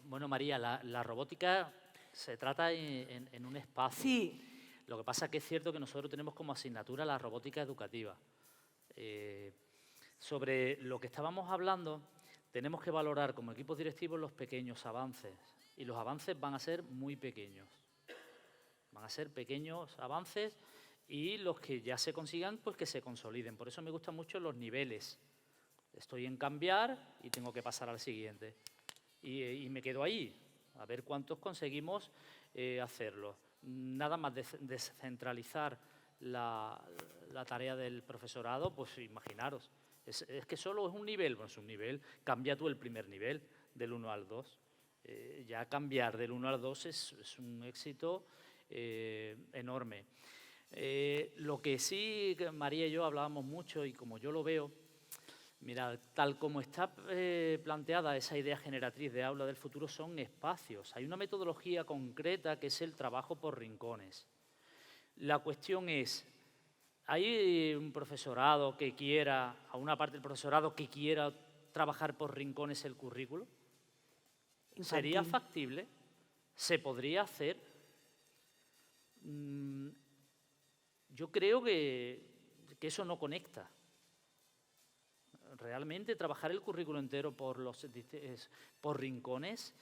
[SPEAKER 3] bueno, María, la robótica se trata en un espacio.
[SPEAKER 4] Sí.
[SPEAKER 3] Lo que pasa es que es cierto que nosotros tenemos como asignatura la robótica educativa. Sobre lo que estábamos hablando, tenemos que valorar como equipos directivos los pequeños avances. Y los avances van a ser muy pequeños. Van a ser pequeños avances y los que ya se consigan, pues que se consoliden. Por eso me gustan mucho los niveles. Estoy en cambiar y tengo que pasar al siguiente. Y me quedo ahí, a ver cuántos conseguimos hacerlo. Nada más descentralizar la tarea del profesorado, pues imaginaros. Es que solo es un nivel, bueno, es un nivel, cambia tú el primer nivel, del 1 al 2. Ya cambiar del 1 al 2 es un éxito enorme. Lo que sí, María y yo hablábamos mucho, y como yo lo veo, mira, tal como está planteada esa idea generatriz de aula del futuro, son espacios. Hay una metodología concreta que es el trabajo por rincones. La cuestión es, ¿hay un profesorado que quiera, a una parte del profesorado que quiera trabajar por rincones el currículo? ¿Sería factible? ¿Se podría hacer? Yo creo que eso no conecta. Realmente trabajar el currículo entero por rincones,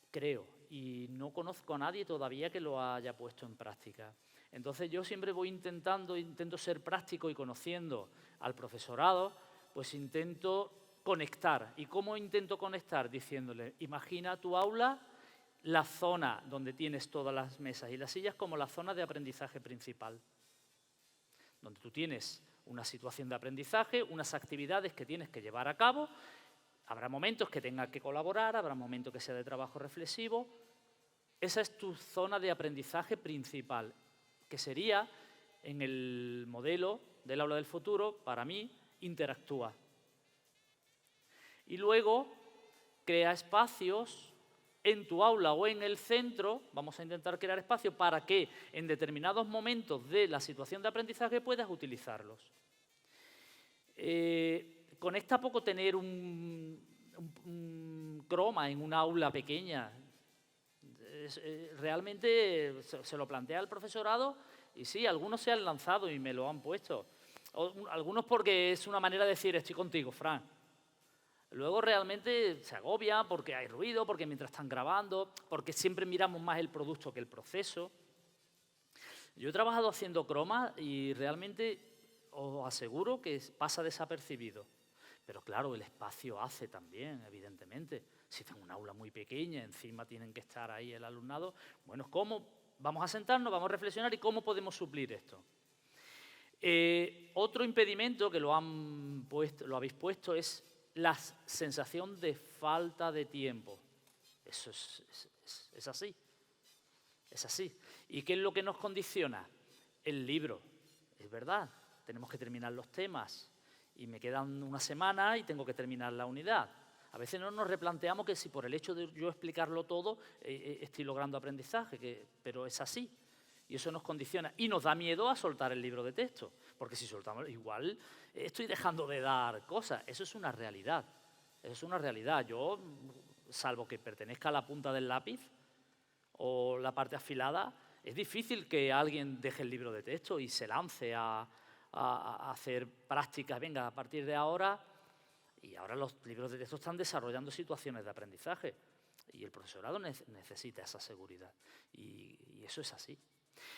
[SPEAKER 3] creo, y no conozco a nadie todavía que lo haya puesto en práctica. Entonces yo siempre intento ser práctico y conociendo al profesorado, pues intento conectar. ¿Y cómo intento conectar? Diciéndole, imagina tu aula, la zona donde tienes todas las mesas y las sillas como la zona de aprendizaje principal, donde tú tienes una situación de aprendizaje, unas actividades que tienes que llevar a cabo. Habrá momentos que tengas que colaborar, habrá momentos que sea de trabajo reflexivo. Esa es tu zona de aprendizaje principal, que sería, en el modelo del aula del futuro, para mí, interactúa. Y luego crea espacios en tu aula o en el centro, vamos a intentar crear espacios para que en determinados momentos de la situación de aprendizaje puedas utilizarlos. Conecta poco tener un croma en una aula pequeña. Realmente se lo plantea el profesorado y sí, algunos se han lanzado y me lo han puesto. Algunos porque es una manera de decir, estoy contigo, Fran. Luego realmente se agobia porque hay ruido, porque mientras están grabando, porque siempre miramos más el producto que el proceso. Yo he trabajado haciendo croma y realmente os aseguro que pasa desapercibido. Pero claro, el espacio hace también, evidentemente. Si tengo un aula muy pequeña, encima tienen que estar ahí el alumnado. Bueno, ¿cómo? Vamos a sentarnos, vamos a reflexionar y cómo podemos suplir esto. Otro impedimento que lo habéis puesto es la sensación de falta de tiempo. Eso es así. Es así. ¿Y qué es lo que nos condiciona? El libro. Es verdad, tenemos que terminar los temas y me quedan una semana y tengo que terminar la unidad. A veces no nos replanteamos que si por el hecho de yo explicarlo todo estoy logrando aprendizaje, pero es así. Y eso nos condiciona y nos da miedo a soltar el libro de texto, porque si soltamos igual estoy dejando de dar cosas. Eso es una realidad. Eso es una realidad. Yo, salvo que pertenezca a la punta del lápiz o la parte afilada, es difícil que alguien deje el libro de texto y se lance a hacer prácticas. Venga, a partir de ahora, y ahora los libros de texto están desarrollando situaciones de aprendizaje y el profesorado necesita esa seguridad y eso es así.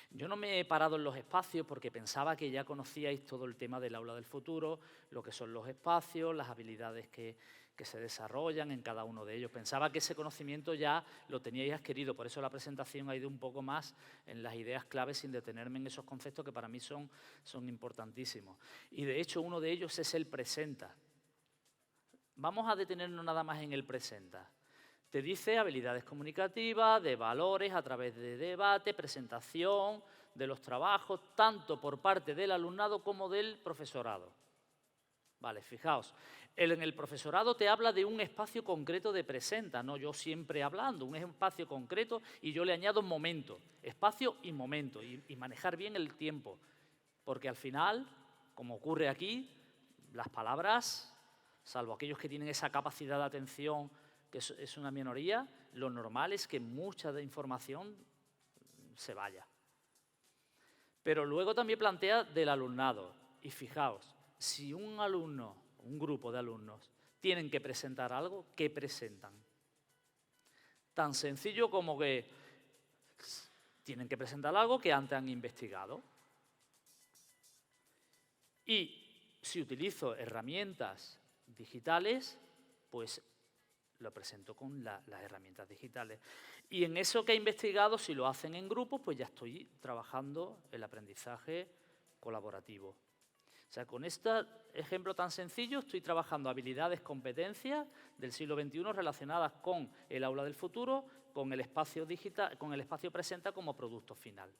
[SPEAKER 3] Yo no me he parado en los espacios porque pensaba que ya conocíais todo el tema del aula del futuro, lo que son los espacios, las habilidades que se desarrollan en cada uno de ellos. Pensaba que ese conocimiento ya lo teníais adquirido, por eso la presentación ha ido un poco más en las ideas claves sin detenerme en esos conceptos que para mí son importantísimos. Y de hecho uno de ellos es el presenta. Vamos a detenernos nada más en el presenta. Te dice habilidades comunicativas, de valores a través de debate, presentación de los trabajos, tanto por parte del alumnado como del profesorado. Vale, fijaos, en el profesorado te habla de un espacio concreto de presenta, no yo siempre hablando, un espacio concreto y yo le añado momento, espacio y momento, y manejar bien el tiempo, porque al final, como ocurre aquí, las palabras, salvo aquellos que tienen esa capacidad de atención, que es una minoría, lo normal es que mucha de información se vaya. Pero luego también plantea del alumnado. Y fijaos, si un alumno, un grupo de alumnos, tienen que presentar algo, ¿qué presentan? Tan sencillo como que tienen que presentar algo que antes han investigado. Y si utilizo herramientas digitales, pues lo presento con las herramientas digitales. Y en eso que he investigado, si lo hacen en grupo, pues ya estoy trabajando el aprendizaje colaborativo. O sea, con este ejemplo tan sencillo estoy trabajando habilidades, competencias del siglo XXI relacionadas con el aula del futuro, con el espacio digital, con el espacio presenta como producto final.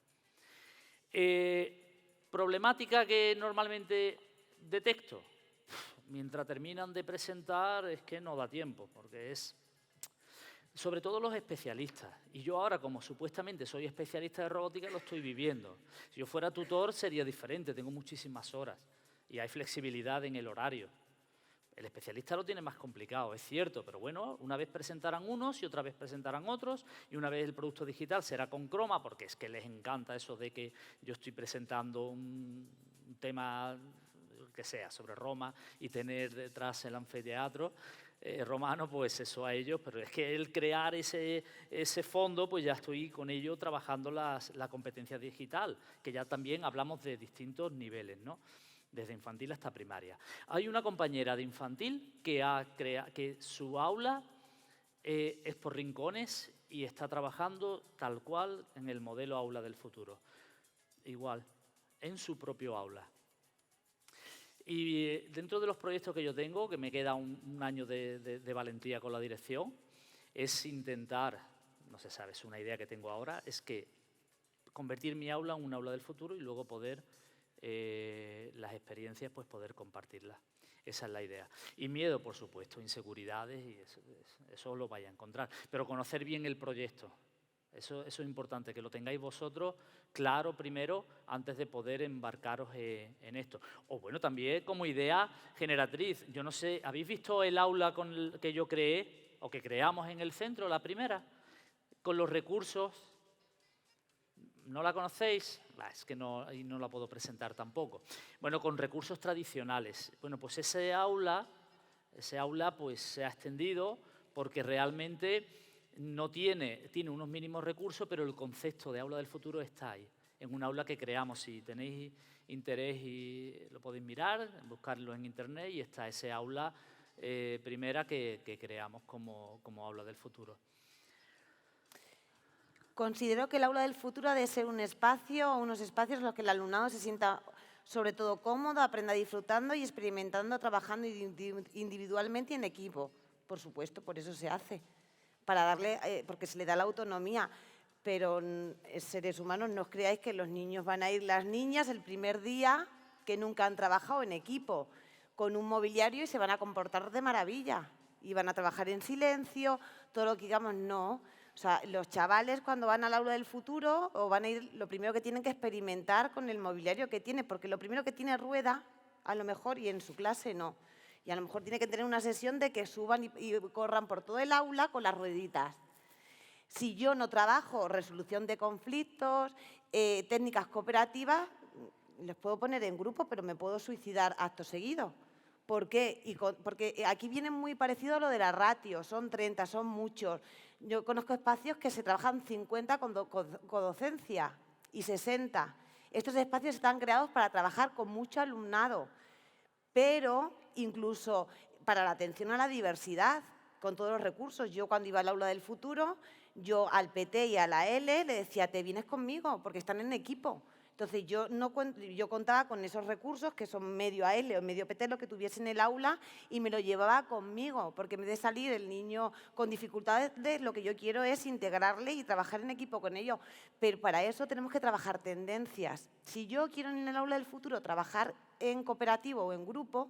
[SPEAKER 3] Problemática que normalmente detecto. Mientras terminan de presentar es que no da tiempo, porque es sobre todo los especialistas. Y yo ahora, como supuestamente soy especialista de robótica, lo estoy viviendo. Si yo fuera tutor sería diferente, tengo muchísimas horas y hay flexibilidad en el horario. El especialista lo tiene más complicado, es cierto, pero bueno, una vez presentarán unos y otra vez presentarán otros y una vez el producto digital será con croma, porque es que les encanta eso de que yo estoy presentando un tema que sea sobre Roma y tener detrás el anfiteatro romano, pues eso a ellos, pero es que el crear ese fondo, pues ya estoy con ello trabajando la competencia digital, que ya también hablamos de distintos niveles, ¿no? Desde infantil hasta primaria. Hay una compañera de infantil que su aula es por rincones y está trabajando tal cual en el modelo aula del futuro. Igual, en su propio aula. Y dentro de los proyectos que yo tengo, que me queda un año de valentía con la dirección, es intentar, no se sabe, es una idea que tengo ahora, es que convertir mi aula en un aula del futuro y luego poder las experiencias, pues poder compartirlas. Esa es la idea. Y miedo, por supuesto, inseguridades, y eso lo vais a encontrar. Pero conocer bien el proyecto. Eso es importante, que lo tengáis vosotros claro primero antes de poder embarcaros en esto. O bueno, también como idea generatriz. Yo no sé, ¿habéis visto el aula que yo creé o que creamos en el centro, la primera? Con los recursos. ¿No la conocéis? Es que no, ahí no la puedo presentar tampoco. Bueno, con recursos tradicionales. Bueno, pues ese aula pues se ha extendido porque realmente no tiene unos mínimos recursos, pero el concepto de aula del futuro está ahí, en un aula que creamos. Si tenéis interés y lo podéis mirar, buscarlo en internet, y está ese aula primera que creamos como aula del futuro.
[SPEAKER 4] Considero que el aula del futuro ha de ser un espacio o unos espacios en los que el alumnado se sienta sobre todo cómodo, aprenda disfrutando y experimentando, trabajando individualmente y en equipo. Por supuesto, por eso se hace, para darle, porque se le da la autonomía. Pero seres humanos, no os creáis que los niños van a ir, las niñas, el primer día que nunca han trabajado en equipo, con un mobiliario, y se van a comportar de maravilla. Y van a trabajar en silencio, todo lo que digamos, no. O sea, los chavales cuando van al aula del futuro o van a ir, lo primero que tienen que experimentar con el mobiliario que tiene, porque lo primero que tiene rueda, a lo mejor, y en su clase no. Y a lo mejor tiene que tener una sesión de que suban y corran por todo el aula con las rueditas. Si yo no trabajo resolución de conflictos, técnicas cooperativas, les puedo poner en grupo, pero me puedo suicidar acto seguido. ¿Por qué? Porque aquí viene muy parecido a lo de la ratio, son 30, son muchos. Yo conozco espacios que se trabajan 50 con docencia y 60. Estos espacios están creados para trabajar con mucho alumnado, pero incluso para la atención a la diversidad, con todos los recursos. Yo cuando iba al aula del futuro, yo al PT y a la L le decía, te vienes conmigo, porque están en equipo. Entonces, yo contaba con esos recursos, que son medio AL o medio PT, lo que tuviese en el aula, y me lo llevaba conmigo, porque en vez de salir el niño con dificultades, lo que yo quiero es integrarle y trabajar en equipo con ello. Pero para eso tenemos que trabajar tendencias. Si yo quiero en el aula del futuro trabajar en cooperativo o en grupo,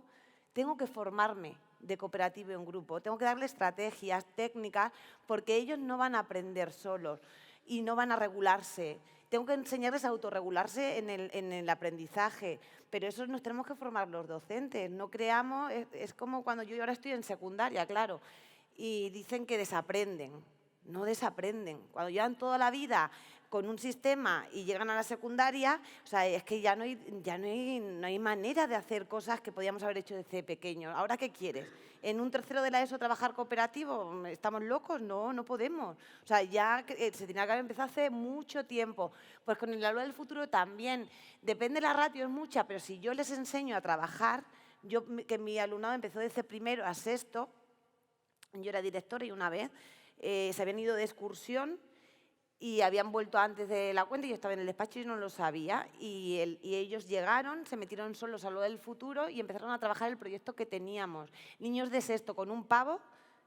[SPEAKER 4] tengo que formarme de cooperativo en grupo, tengo que darle estrategias, técnicas, porque ellos no van a aprender solos y no van a regularse. Tengo que enseñarles a autorregularse en el aprendizaje, pero eso nos tenemos que formar los docentes. No creamos, es como cuando yo ahora estoy en secundaria, claro, y dicen que desaprenden. No desaprenden. Cuando llevan toda la vida con un sistema y llegan a la secundaria, o sea, es que ya no hay manera de hacer cosas que podíamos haber hecho desde pequeños. ¿Ahora qué quieres? ¿En un tercero de la ESO trabajar cooperativo? ¿Estamos locos? No, no podemos. O sea, ya se tenía que haber empezado hace mucho tiempo. Pues con el aula del futuro también. Depende, la ratio es mucha, pero si yo les enseño a trabajar, que mi alumnado empezó desde primero a sexto, yo era directora y una vez se habían ido de excursión y habían vuelto antes de la cuenta y yo estaba en el despacho y no lo sabía. Y ellos llegaron, se metieron solos a lo del futuro y empezaron a trabajar el proyecto que teníamos. Niños de sexto con un pavo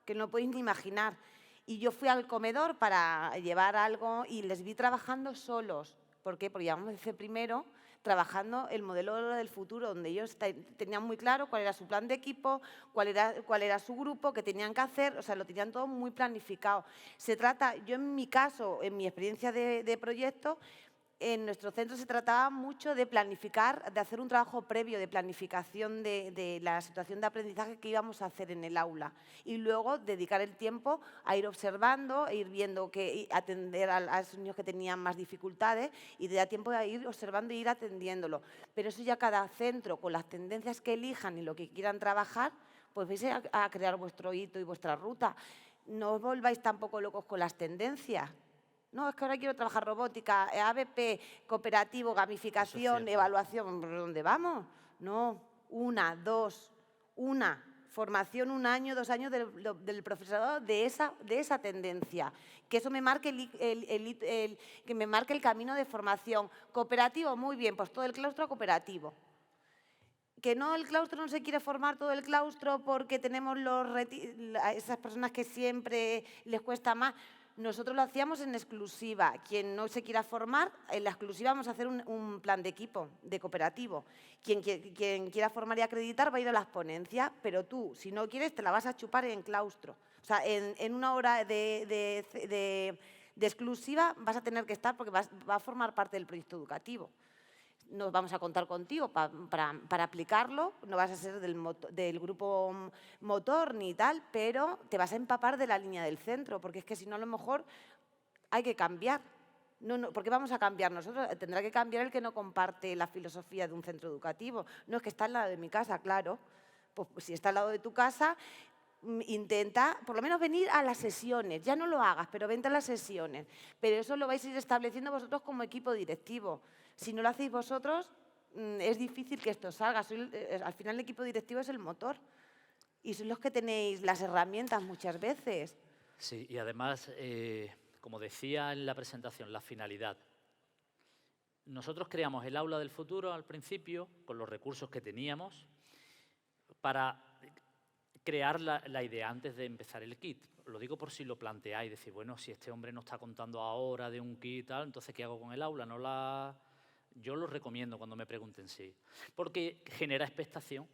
[SPEAKER 4] que no podéis ni imaginar. Y yo fui al comedor para llevar algo y les vi trabajando solos. ¿Por qué? Porque llevamos desde primero trabajando el modelo del futuro, donde ellos tenían muy claro cuál era su plan de equipo, cuál era su grupo, qué tenían que hacer, o sea, lo tenían todo muy planificado. Se trata, yo en mi caso, en mi experiencia de proyecto, en nuestro centro se trataba mucho de planificar, de hacer un trabajo previo de planificación de la situación de aprendizaje que íbamos a hacer en el aula y luego dedicar el tiempo a ir observando, e ir viendo, atender a esos niños que tenían más dificultades y dar tiempo a ir observando e ir atendiéndolo. Pero eso ya cada centro, con las tendencias que elijan y lo que quieran trabajar, pues vais a crear vuestro hito y vuestra ruta. No os volváis tampoco locos con las tendencias. No, es que ahora quiero trabajar robótica, ABP, cooperativo, gamificación, evaluación. ¿Dónde vamos? No, una. Formación 1 año, 2 años del profesorado de esa tendencia. Que eso me marque que me marque el camino de formación. Cooperativo, muy bien, pues todo el claustro cooperativo. Que no, el claustro no se quiere formar todo el claustro porque tenemos esas personas que siempre les cuesta más. nosotros lo hacíamos en exclusiva. Quien no se quiera formar, en la exclusiva vamos a hacer un plan de equipo, de cooperativo. Quien quiera formar y acreditar va a ir a las ponencias, pero tú, si no quieres, te la vas a chupar en claustro. O sea, en una hora de exclusiva vas a tener que estar porque va a formar parte del proyecto educativo. No vamos a contar contigo para aplicarlo, no vas a ser del grupo motor ni tal, pero te vas a empapar de la línea del centro, porque es que si no a lo mejor hay que cambiar. No, ¿por qué vamos a cambiar nosotros? Tendrá que cambiar el que no comparte la filosofía de un centro educativo. No, es que está al lado de mi casa, claro. Pues si está al lado de tu casa, intenta por lo menos venir a las sesiones. Ya no lo hagas, pero vente a las sesiones. Pero eso lo vais a ir estableciendo vosotros como equipo directivo. Si no lo hacéis vosotros, es difícil que esto salga. Al final el equipo directivo es el motor y sois los que tenéis las herramientas muchas veces.
[SPEAKER 3] Sí, y además, como decía en la presentación, la finalidad. Nosotros creamos el aula del futuro al principio, con los recursos que teníamos, para crear la idea antes de empezar el kit. Lo digo por si lo planteáis, decir, bueno, si este hombre nos está contando ahora de un kit y tal, entonces ¿qué hago con el aula? Yo lo recomiendo cuando me pregunten sí, porque genera expectación.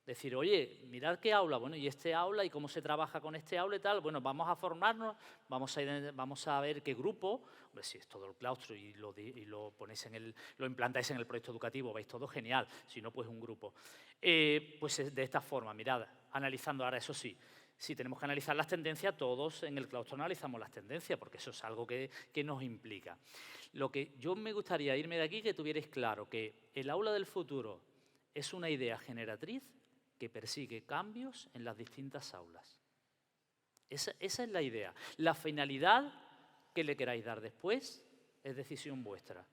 [SPEAKER 3] Decir, oye, mirad qué aula, bueno, y este aula, y cómo se trabaja con este aula y tal, bueno, vamos a formarnos, vamos a ver qué grupo, hombre, si es todo el claustro y lo ponéis lo implantáis en el proyecto educativo, veis todo genial, si no, pues un grupo. Pues de esta forma, mirad, analizando ahora, eso sí, si tenemos que analizar las tendencias, todos en el claustro analizamos las tendencias, porque eso es algo que nos implica. Lo que yo me gustaría irme de aquí, que tuvierais claro que el aula del futuro es una idea generatriz que persigue cambios en las distintas aulas. Esa es la idea. La finalidad que le queráis dar después es decisión vuestra.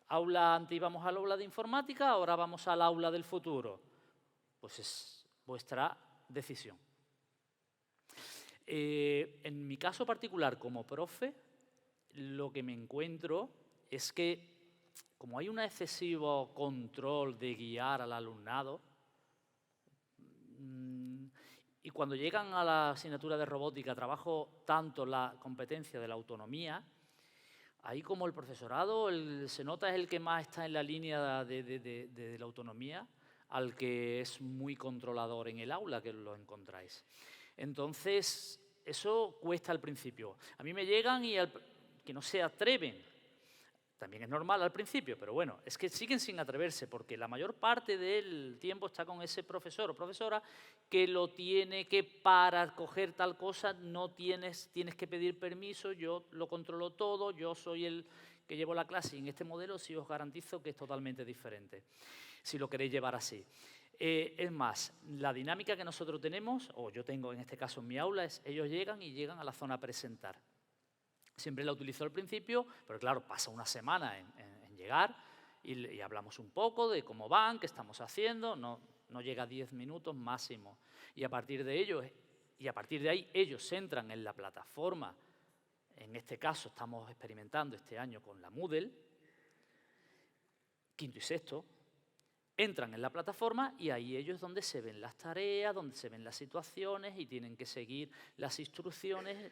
[SPEAKER 3] Aula antes íbamos al aula de informática, ahora vamos al aula del futuro. Pues es vuestra decisión. En mi caso particular como profe, lo que me encuentro es que como hay un excesivo control de guiar al alumnado, y cuando llegan a la asignatura de robótica trabajo tanto la competencia de la autonomía, ahí como el profesorado se nota es el que más está en la línea de la autonomía, al que es muy controlador en el aula, que lo encontráis. Entonces, eso cuesta al principio. A mí me llegan y que no se atreven. También es normal al principio, pero bueno, es que siguen sin atreverse porque la mayor parte del tiempo está con ese profesor o profesora que lo tiene que para coger tal cosa tienes que pedir permiso, yo lo controlo todo, yo soy el que llevo la clase y en este modelo sí os garantizo que es totalmente diferente, si lo queréis llevar así. Es más, la dinámica que nosotros tenemos, o yo tengo en este caso en mi aula, es ellos llegan a la zona a presentar. Siempre la utilizo al principio, pero claro, pasa una semana en llegar y hablamos un poco de cómo van, qué estamos haciendo, no llega a 10 minutos máximo. Y a partir de ahí ellos entran en la plataforma. En este caso estamos experimentando este año con la Moodle, quinto y sexto. Entran en la plataforma y ahí ellos es donde se ven las tareas, donde se ven las situaciones y tienen que seguir las instrucciones.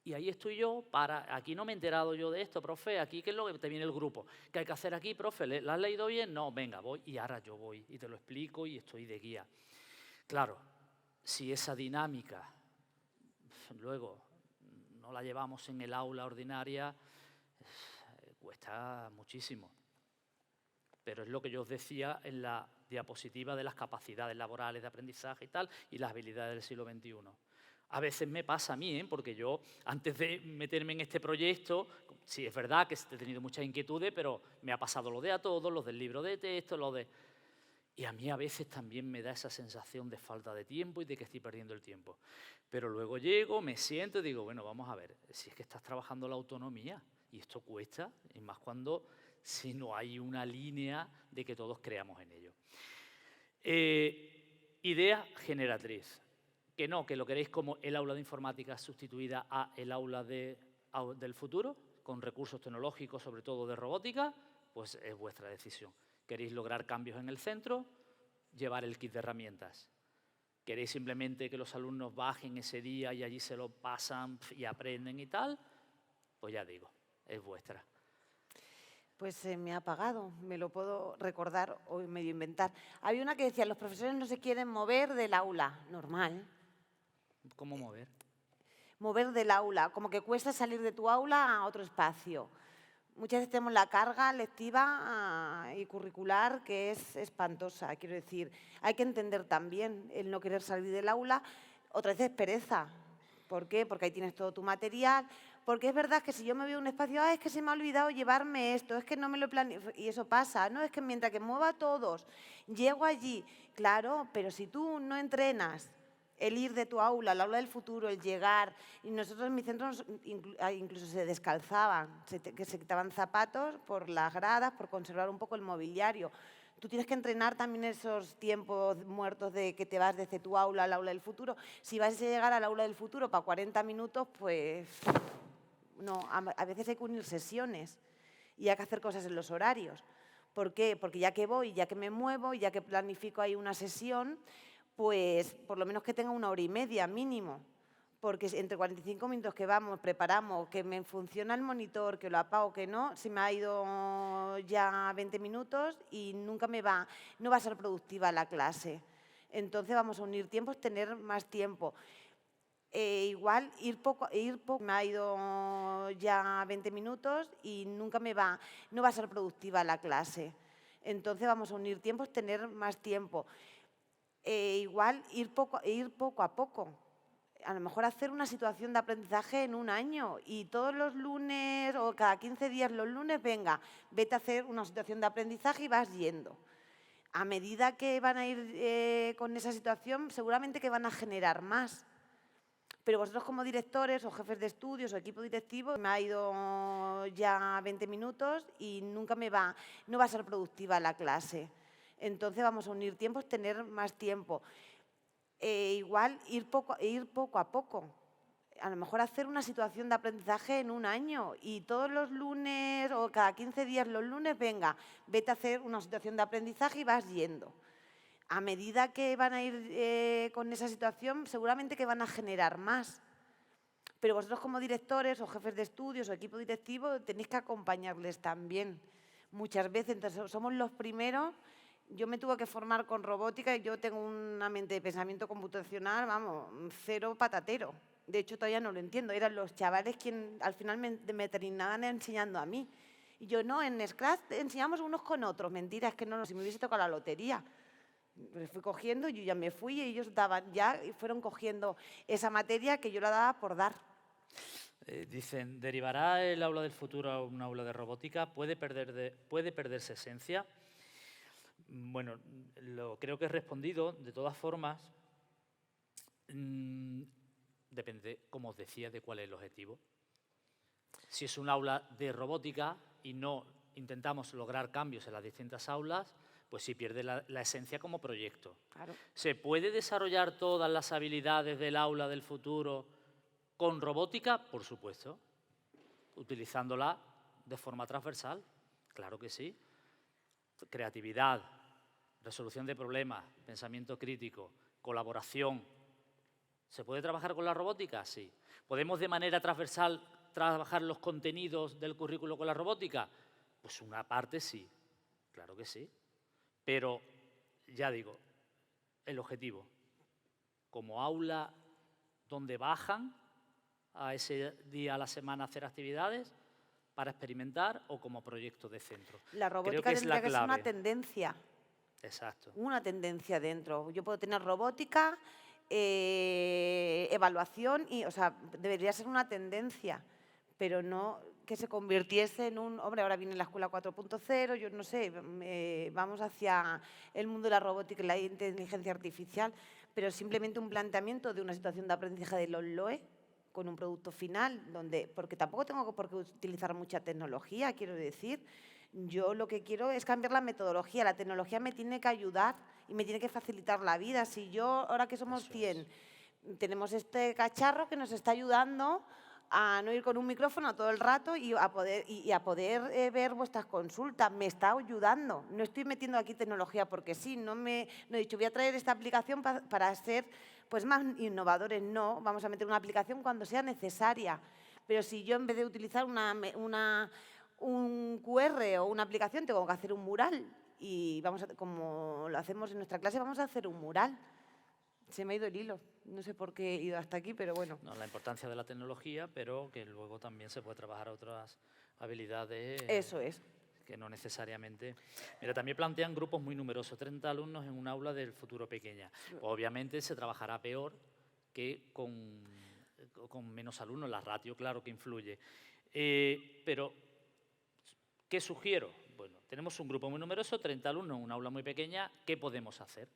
[SPEAKER 3] Y ahí estoy yo aquí no me he enterado yo de esto, profe, aquí qué es lo que te viene el grupo. ¿Qué hay que hacer aquí, profe? ¿La has leído bien? No, venga, voy y ahora yo voy y te lo explico y estoy de guía. Claro, si esa dinámica luego no la llevamos en el aula ordinaria, cuesta muchísimo. Pero es lo que yo os decía en la diapositiva de las capacidades laborales de aprendizaje y tal, y las habilidades del siglo XXI. A veces me pasa a mí, porque yo, antes de meterme en este proyecto, sí, es verdad que he tenido muchas inquietudes, pero me ha pasado lo de a todos, los del libro de texto, Y a mí a veces también me da esa sensación de falta de tiempo y de que estoy perdiendo el tiempo. Pero luego llego, me siento y digo, bueno, vamos a ver, si es que estás trabajando la autonomía, y esto cuesta, y más si no hay una línea de que todos creamos en ello. Idea generatriz. Que no, que lo queréis como el aula de informática sustituida a el aula del futuro, con recursos tecnológicos, sobre todo de robótica, pues es vuestra decisión. ¿Queréis lograr cambios en el centro? Llevar el kit de herramientas. ¿Queréis simplemente que los alumnos bajen ese día y allí se lo pasan y aprenden y tal? Pues ya digo, es vuestra.
[SPEAKER 4] Pues se me ha apagado, me lo puedo recordar o medio inventar. Había una que decía, los profesores no se quieren mover del aula. Normal.
[SPEAKER 3] ¿Cómo mover?
[SPEAKER 4] Mover del aula, como que cuesta salir de tu aula a otro espacio. Muchas veces tenemos la carga lectiva y curricular que es espantosa. Quiero decir, hay que entender también el no querer salir del aula. Otra vez es pereza. ¿Por qué? Porque ahí tienes todo tu material. Porque es verdad que si yo me veo un espacio, es que se me ha olvidado llevarme esto, es que no me lo planifico, y eso pasa, ¿no? Es que mientras que mueva a todos, llego allí, claro, pero si tú no entrenas el ir de tu aula, al aula del futuro, el llegar, y nosotros en mi centro incluso se descalzaban, que se quitaban zapatos por las gradas, por conservar un poco el mobiliario. Tú tienes que entrenar también esos tiempos muertos de que te vas desde tu aula al aula del futuro. Si vas a llegar al aula del futuro para 40 minutos, pues no, a veces hay que unir sesiones y hay que hacer cosas en los horarios. ¿Por qué? Porque ya que voy, ya que me muevo, ya que planifico ahí una sesión, pues por lo menos que tenga 1 hora y media mínimo, porque entre 45 minutos que vamos, preparamos, que me funciona el monitor, que lo apago, que no, se me ha ido ya 20 minutos y nunca no va a ser productiva la clase. Entonces vamos a unir tiempos, tener más tiempo. Igual ir poco, me ha ido ya 20 minutos y nunca no va a ser productiva la clase. Entonces vamos a unir tiempos, tener más tiempo. Igual ir poco a poco. A lo mejor hacer una situación de aprendizaje en 1 año y todos los lunes o cada 15 días los lunes, venga, vete a hacer una situación de aprendizaje y vas yendo. A medida que van a ir con esa situación, seguramente que van a generar más. Pero vosotros como directores o jefes de estudios o equipo directivo, me ha ido ya 20 minutos y nunca no va a ser productiva la clase. Entonces vamos a unir tiempos, tener más tiempo. Igual ir poco a poco. A lo mejor hacer una situación de aprendizaje en 1 año y todos los lunes o cada 15 días los lunes, venga, vete a hacer una situación de aprendizaje y vas yendo. A medida que van a ir con esa situación, seguramente que van a generar más. Pero vosotros como directores o jefes de estudios o equipo directivo tenéis que acompañarles también. Muchas veces, entonces somos los primeros. Yo me tuve que formar con robótica y yo tengo una mente de pensamiento computacional, vamos, 0 patatero. De hecho, todavía no lo entiendo. Eran los chavales quienes al final me terminaban enseñando a mí. Y yo, no, en Scratch enseñamos unos con otros. Mentira, es que no, si me hubiese tocado la lotería. Me fui cogiendo, yo ya me fui y ellos fueron cogiendo esa materia que yo la daba por dar.
[SPEAKER 3] Dicen, ¿derivará el aula del futuro a un aula de robótica? ¿Puede perderse esencia? Bueno, creo que he respondido. De todas formas, depende, como os decía, de cuál es el objetivo. Si es un aula de robótica y no intentamos lograr cambios en las distintas aulas, pues sí pierde la esencia como proyecto.
[SPEAKER 4] Claro.
[SPEAKER 3] ¿Se puede desarrollar todas las habilidades del aula del futuro con robótica? Por supuesto. Utilizándola de forma transversal. Claro que sí. Creatividad, resolución de problemas, pensamiento crítico, colaboración. ¿Se puede trabajar con la robótica? Sí. ¿Podemos de manera transversal trabajar los contenidos del currículo con la robótica? Pues una parte sí, claro que sí. Pero, ya digo, el objetivo, como aula donde bajan a ese día a la semana a hacer actividades para experimentar o como proyecto de centro.
[SPEAKER 4] La robótica tendría que ser una tendencia.
[SPEAKER 3] Exacto.
[SPEAKER 4] Una tendencia dentro. Yo puedo tener robótica, evaluación, o sea, debería ser una tendencia, pero no que se convirtiese en hombre, ahora viene la escuela 4.0, yo no sé, vamos hacia el mundo de la robótica y la inteligencia artificial, pero simplemente un planteamiento de una situación de aprendizaje de los LOE con un producto final, porque tampoco tengo por qué utilizar mucha tecnología, quiero decir. Yo lo que quiero es cambiar la metodología, la tecnología me tiene que ayudar y me tiene que facilitar la vida. Si yo, ahora que somos 100, tenemos este cacharro que nos está ayudando a no ir con un micrófono todo el rato y a poder ver vuestras consultas. Me está ayudando. No estoy metiendo aquí tecnología porque sí. No he dicho, voy a traer esta aplicación para ser pues, más innovadores. No, vamos a meter una aplicación cuando sea necesaria. Pero si yo en vez de utilizar un QR o una aplicación tengo que hacer un mural y como lo hacemos en nuestra clase, vamos a hacer un mural. Se me ha ido el hilo. No sé por qué he ido hasta aquí, pero bueno.
[SPEAKER 3] No, la importancia de la tecnología, pero que luego también se puede trabajar otras habilidades.
[SPEAKER 4] Eso es.
[SPEAKER 3] Que no necesariamente... Mira, también plantean grupos muy numerosos, 30 alumnos en un aula del futuro pequeña. Pues obviamente se trabajará peor que con menos alumnos. La ratio, claro que influye. Pero, ¿qué sugiero? Bueno, tenemos un grupo muy numeroso, 30 alumnos en un aula muy pequeña. ¿Qué podemos hacer?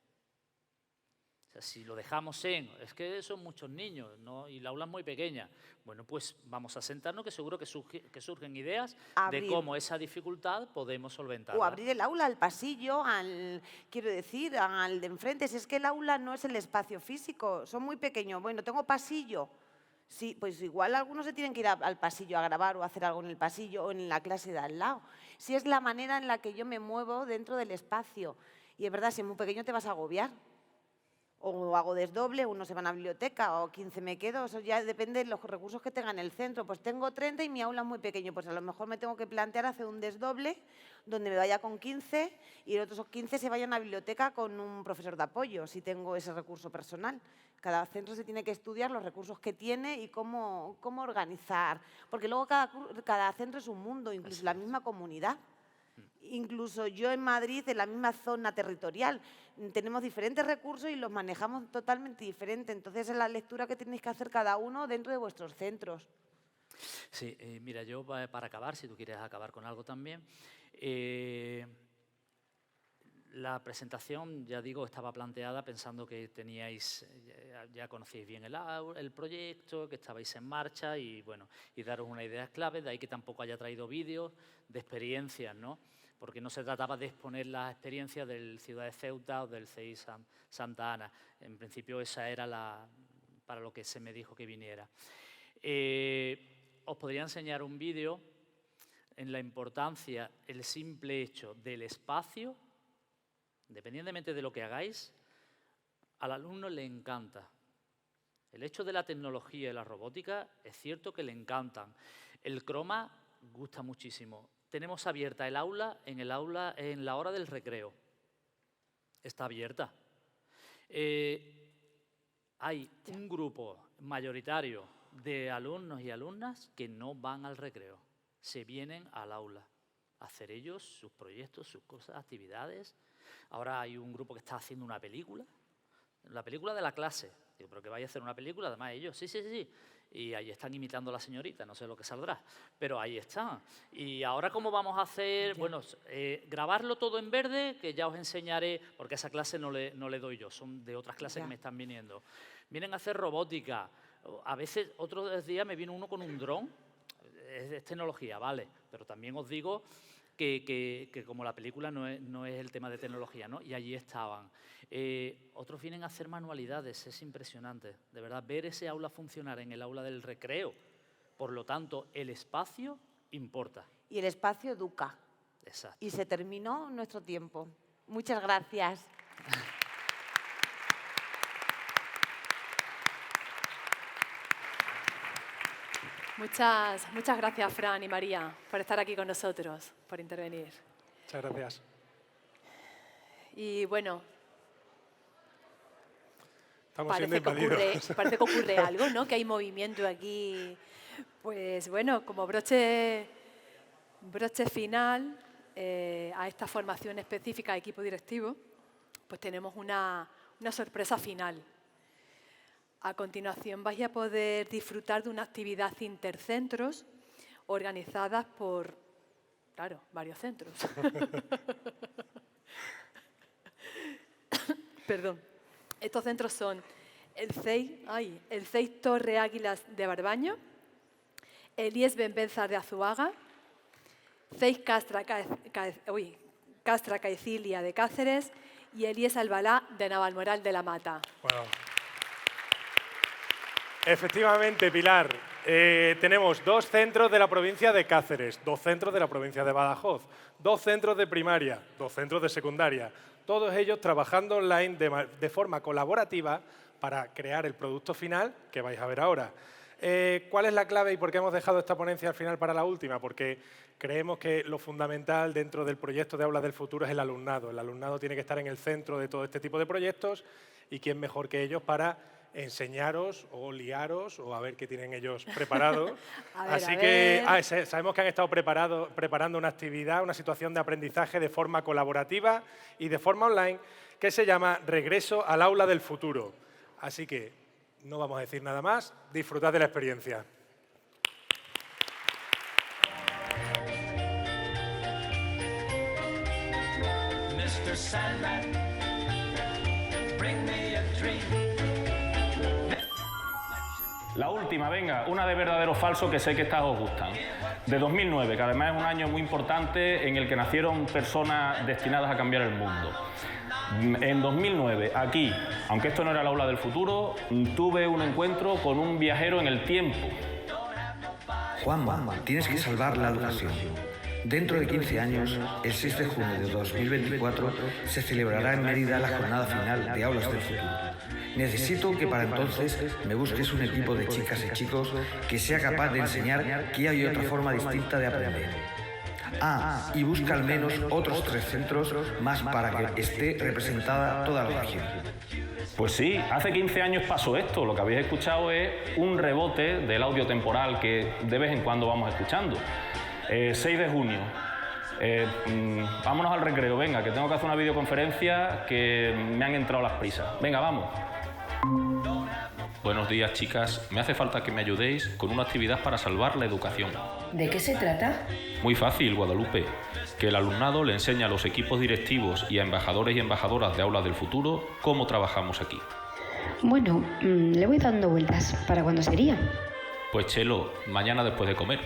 [SPEAKER 3] O sea, si lo dejamos es que son muchos niños, ¿no? Y la aula es muy pequeña. Bueno, pues vamos a sentarnos, que seguro que surgen ideas de cómo esa dificultad podemos solventarla.
[SPEAKER 4] O abrir el aula al pasillo, quiero decir, al de enfrente. Si es que el aula no es el espacio físico, son muy pequeños. Bueno, tengo pasillo. Sí, pues igual algunos se tienen que ir al pasillo a grabar o a hacer algo en el pasillo o en la clase de al lado. Si es la manera en la que yo me muevo dentro del espacio. Y es verdad, si es muy pequeño te vas a agobiar. O hago desdoble, uno se va a la biblioteca o 15 me quedo, eso ya depende de los recursos que tenga en el centro. Pues tengo 30 y mi aula es muy pequeño, pues a lo mejor me tengo que plantear hacer un desdoble donde me vaya con 15 y los otros 15 se vayan a la biblioteca con un profesor de apoyo, si tengo ese recurso personal. Cada centro se tiene que estudiar los recursos que tiene y cómo organizar, porque luego cada centro es un mundo, incluso la misma comunidad. Incluso yo en Madrid, en la misma zona territorial, tenemos diferentes recursos y los manejamos totalmente diferente. Entonces, es la lectura que tenéis que hacer cada uno dentro de vuestros centros.
[SPEAKER 3] Sí, mira, yo para acabar, si tú quieres acabar con algo también, la presentación, ya digo, estaba planteada pensando que teníais, ya conocíais bien el proyecto, que estabais en marcha y, bueno, y daros una idea clave, de ahí que tampoco haya traído vídeos de experiencias, ¿no? Porque no se trataba de exponer las experiencias del Ciudad de Ceuta o del CEI Santa Ana. En principio esa era para lo que se me dijo que viniera. Os podría enseñar un vídeo en la importancia, el simple hecho del espacio, independientemente de lo que hagáis, al alumno le encanta. El hecho de la tecnología y la robótica es cierto que le encantan. El croma gusta muchísimo. Tenemos abierta el aula en la hora del recreo. Está abierta. Hay un grupo mayoritario de alumnos y alumnas que no van al recreo. Se vienen al aula a hacer ellos sus proyectos, sus cosas, actividades. Ahora hay un grupo que está haciendo una película, la película de la clase. Digo, pero que vaya a hacer una película, además ellos, sí. Y ahí están imitando a la señorita, no sé lo que saldrá, pero ahí están. Y ahora, ¿cómo vamos a hacer? Bueno, grabarlo todo en verde, que ya os enseñaré, porque esa clase no le doy yo, son de otras clases que me están viniendo. Vienen a hacer robótica. A veces, otros días me vino uno con un dron, es tecnología, vale, pero también os digo que como la película no es el tema de tecnología, ¿no? Y allí estaban. Otros vienen a hacer manualidades, es impresionante. De verdad, ver ese aula funcionar en el aula del recreo. Por lo tanto, el espacio importa.
[SPEAKER 4] Y el espacio educa.
[SPEAKER 3] Exacto.
[SPEAKER 4] Y se terminó nuestro tiempo. Muchas gracias.
[SPEAKER 2] Muchas gracias, Fran y María, por estar aquí con nosotros, por intervenir.
[SPEAKER 1] Muchas gracias.
[SPEAKER 2] Y bueno,
[SPEAKER 1] Estamos siendo invadidos.
[SPEAKER 2] parece que ocurre algo, ¿no? Que hay movimiento aquí. Pues bueno, como broche final a esta formación específica de equipo directivo, pues tenemos una sorpresa final. A continuación vais a poder disfrutar de una actividad intercentros organizadas por, claro, varios centros. Perdón. Estos centros son el CEI Torre Águilas de Barbaño, el IES Benbenzar de Azuaga, CEI Castra Caecilia de Cáceres y el IES Albalá de Navalmoral de la Mata.
[SPEAKER 1] Bueno. Efectivamente, Pilar. Tenemos 2 centros de la provincia de Cáceres, 2 centros de la provincia de Badajoz, 2 centros de primaria, 2 centros de secundaria, todos ellos trabajando online de forma colaborativa para crear el producto final que vais a ver ahora. ¿Cuál es la clave y por qué hemos dejado esta ponencia al final para la última? Porque creemos que lo fundamental dentro del proyecto de Aulas del Futuro es el alumnado. El alumnado tiene que estar en el centro de todo este tipo de proyectos y quién mejor que ellos para enseñaros o liaros o a ver qué tienen ellos preparado. Así que sabemos que han estado preparando una actividad, una situación de aprendizaje de forma colaborativa y de forma online que se llama Regreso al Aula del Futuro. Así que no vamos a decir nada más, disfrutad de la experiencia.
[SPEAKER 7] Mr. Sandman, bring me a dream.
[SPEAKER 8] La última, venga, una de verdadero o falso que sé que estas os gustan. De 2009, que además es un año muy importante en el que nacieron personas destinadas a cambiar el mundo. En 2009, aquí, aunque esto no era el Aula del Futuro, tuve un encuentro con un viajero en el tiempo.
[SPEAKER 9] Juanma, tienes que salvar la educación. Dentro de 15 años, el 6 de junio de 2024, se celebrará en Mérida la jornada final de Aulas del Futuro. Necesito que para entonces me busques un equipo de chicas y chicos que sea capaz de enseñar que hay otra forma distinta de aprender. Y busca al menos otros 3 centros más para que esté representada toda la región.
[SPEAKER 8] Pues sí, hace 15 años pasó esto. Lo que habéis escuchado es un rebote del audio temporal que de vez en cuando vamos escuchando. 6 de junio. Vámonos al recreo, venga, que tengo que hacer una videoconferencia que me han entrado las prisas. Venga, vamos. Buenos días, chicas. Me hace falta que me ayudéis con una actividad para salvar la educación.
[SPEAKER 10] ¿De qué se trata?
[SPEAKER 8] Muy fácil, Guadalupe. Que el alumnado le enseñe a los equipos directivos y a embajadores y embajadoras de Aulas del Futuro cómo trabajamos aquí.
[SPEAKER 10] Bueno, le voy dando vueltas. ¿Para cuándo sería?
[SPEAKER 8] Pues Chelo, mañana después de comer.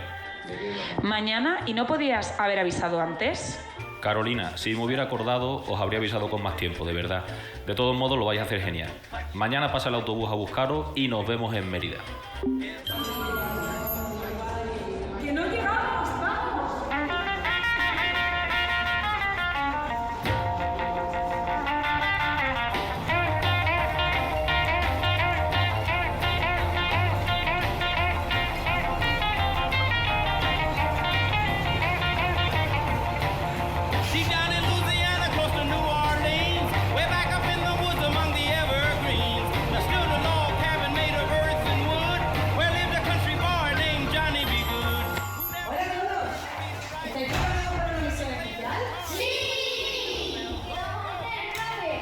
[SPEAKER 11] ¿Mañana? ¿Y no podías haber avisado antes?
[SPEAKER 8] Carolina, si me hubiera acordado, os habría avisado con más tiempo, de verdad. De todos modos, lo vais a hacer genial. Mañana pasa el autobús a buscaros y nos vemos en Mérida.
[SPEAKER 11] ¡Que no llegamos! ¡Vamos!
[SPEAKER 7] She's down in Louisiana, close to New Orleans, way back up in the woods among the evergreens. There stood a log cabin made of earth and wood, where lived a country boy named Johnny B. Good.
[SPEAKER 12] Hola a todos. ¿Estáis preparados para una misión especial? ¡Sí!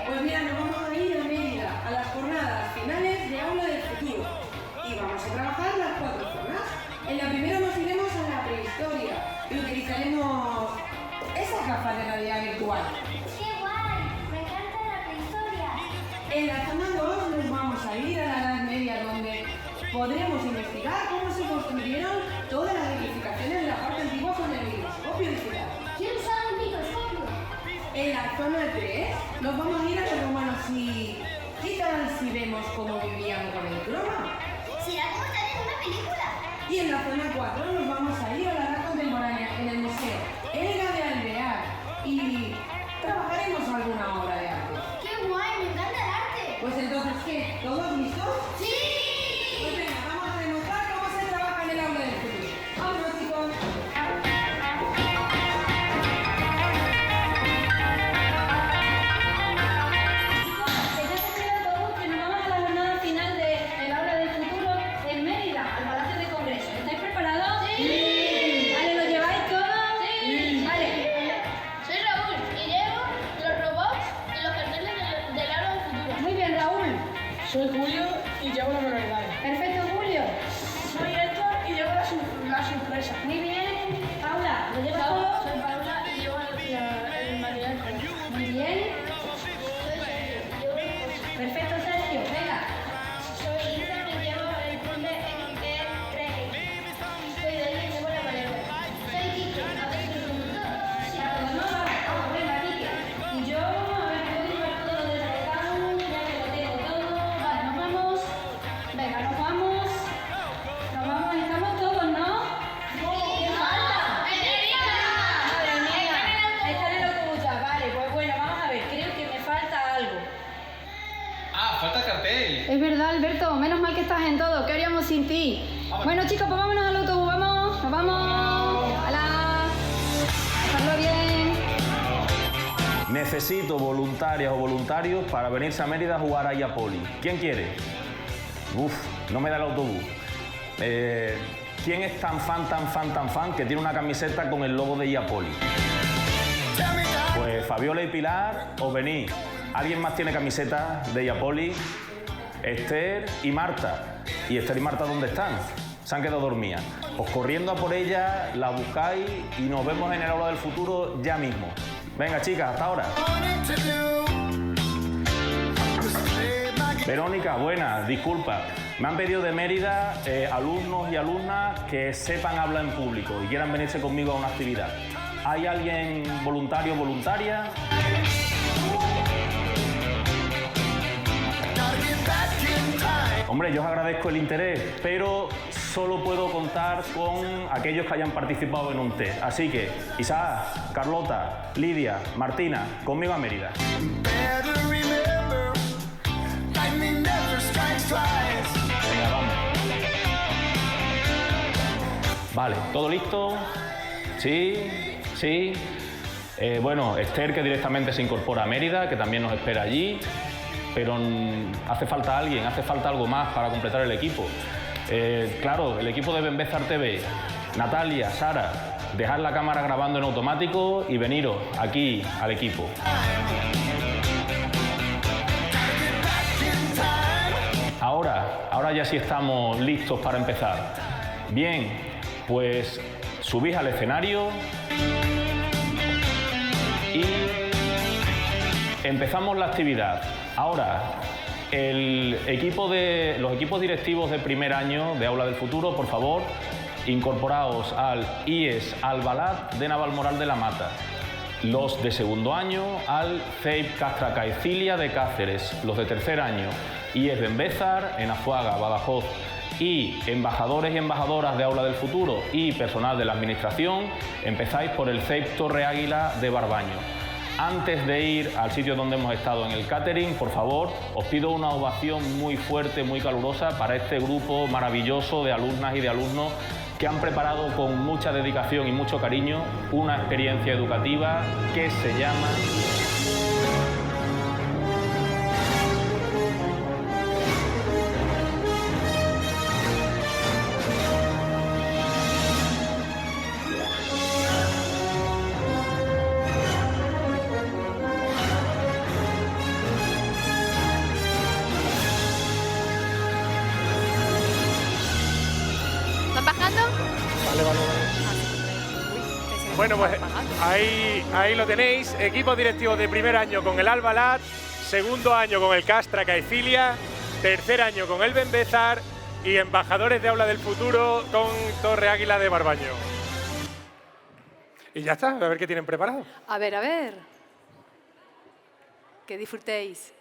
[SPEAKER 12] Pues mira, nos vamos a ir a Mérida, a las jornadas finales de Aula del Futuro. Y vamos a trabajar las 4 zonas. En la primera nos iremos a la prehistoria y utilizaremos esas gafas de realidad virtual.
[SPEAKER 13] ¡Qué guay! Me encanta la prehistoria.
[SPEAKER 12] En la zona 2 nos vamos a ir a la Edad Media, donde podremos investigar cómo se construyeron todas las edificaciones de la parte antigua con el microscopio digital.
[SPEAKER 13] Quiero usar un microscopio.
[SPEAKER 12] En la zona 3 nos vamos a ir a los romanos y ¿qué tal si vemos cómo vivían con el croma?
[SPEAKER 13] ¿Será como estar en una película?
[SPEAKER 12] Y en la zona 4 nos vamos a ir a la edad contemporánea en el Museo Elga de Alvear y trabajaremos alguna obra de arte.
[SPEAKER 13] ¡Qué guay! Me encanta el arte.
[SPEAKER 12] Pues entonces, ¿qué? ¿Todos listos?
[SPEAKER 13] ¡Sí!
[SPEAKER 12] Pues venga, vamos a demostrar cómo se trabaja en el aula del futuro. ¡Vámonos, chicos!
[SPEAKER 13] Se ya se todos que nos vamos a la jornada final del Aula del Futuro en Mérida, al Palacio de Congreso. ¿Estáis preparados? ¡Sí! ¿Vale, lo lleváis todos? ¡Sí! Vale. Soy Raúl y llevo los robots y los carteles del Aula del Futuro. Muy bien, Raúl.
[SPEAKER 11] Soy Julio y llevo la manualidad.
[SPEAKER 13] Perfecto, Julio.
[SPEAKER 11] Soy Héctor y llevo la sorpresa.
[SPEAKER 13] Muy bien. Paula, ¿lo llevas todo? Soy Paula y llevo el material. Muy bien. Perfecto, Sergio. Venga. Soy Isa y llevo el puente en que creéis. Soy Delia y llevo la maleta. Soy Kike. A ver si lo vamos, venga, Kike. Y yo, a ver, voy a llevar todo lo de la ya que lo tengo todo. Vale, nos vamos. Venga, nos vamos. Es verdad, Alberto, menos mal que estás en todo. ¿Qué haríamos sin ti? Bueno, chicos, pues vámonos al autobús, vamos, nos vamos. ¡Hala! Pasarlo bien.
[SPEAKER 8] Necesito voluntarias o voluntarios para venirse a Mérida a jugar a Iapoli. ¿Quién quiere? Uf, no me da el autobús. ¿Quién es tan fan que tiene una camiseta con el logo de Iapoli? Pues Fabiola y Pilar, os venís. ¿Alguien más tiene camiseta de Iapoli? Esther y Marta. ¿Y Esther y Marta dónde están? Se han quedado dormidas. Pues corriendo a por ellas, la buscáis y nos vemos en el aula del futuro ya mismo. Venga, chicas, hasta ahora. Verónica, buenas, disculpa. Me han pedido de Mérida alumnos y alumnas que sepan hablar en público y quieran venirse conmigo a una actividad. ¿Hay alguien voluntario o voluntaria? Hombre, yo os agradezco el interés, pero solo puedo contar con aquellos que hayan participado en un test. Así que, Isaac, Carlota, Lidia, Martina, conmigo a Mérida. Venga, vamos. Vale, ¿todo listo? Sí, sí. Bueno, Esther, que directamente se incorpora a Mérida, que también nos espera allí. Pero hace falta alguien, hace falta algo más para completar el equipo. Claro, el equipo de Benbezar TV, Natalia, Sara, dejad la cámara grabando en automático y veniros aquí al equipo. Ahora ya sí estamos listos para empezar. Bien, pues subís al escenario y empezamos la actividad. Ahora, los equipos directivos de primer año de Aula del Futuro, por favor, incorporaos al IES Albalat de Navalmoral de la Mata. Los de segundo año al CEIP Castra Caecilia de Cáceres. Los de tercer año, IES Benbezar en Azuaga, Badajoz. Y embajadores y embajadoras de Aula del Futuro y personal de la Administración, empezáis por el CEIP Torre Águila de Barbaño. Antes de ir al sitio donde hemos estado en el catering, por favor, os pido una ovación muy fuerte, muy calurosa para este grupo maravilloso de alumnas y de alumnos que han preparado con mucha dedicación y mucho cariño una experiencia educativa que se llama...
[SPEAKER 2] ¿Van bajando?
[SPEAKER 1] Bueno, pues ahí lo tenéis. Equipos directivos de primer año con el Albalat, segundo año con el Castra Caecilia, tercer año con el Benbezar y embajadores de Aula del Futuro con Torre Águila de Barbaño. Y ya está, a ver qué tienen preparado.
[SPEAKER 2] A ver. Que disfrutéis.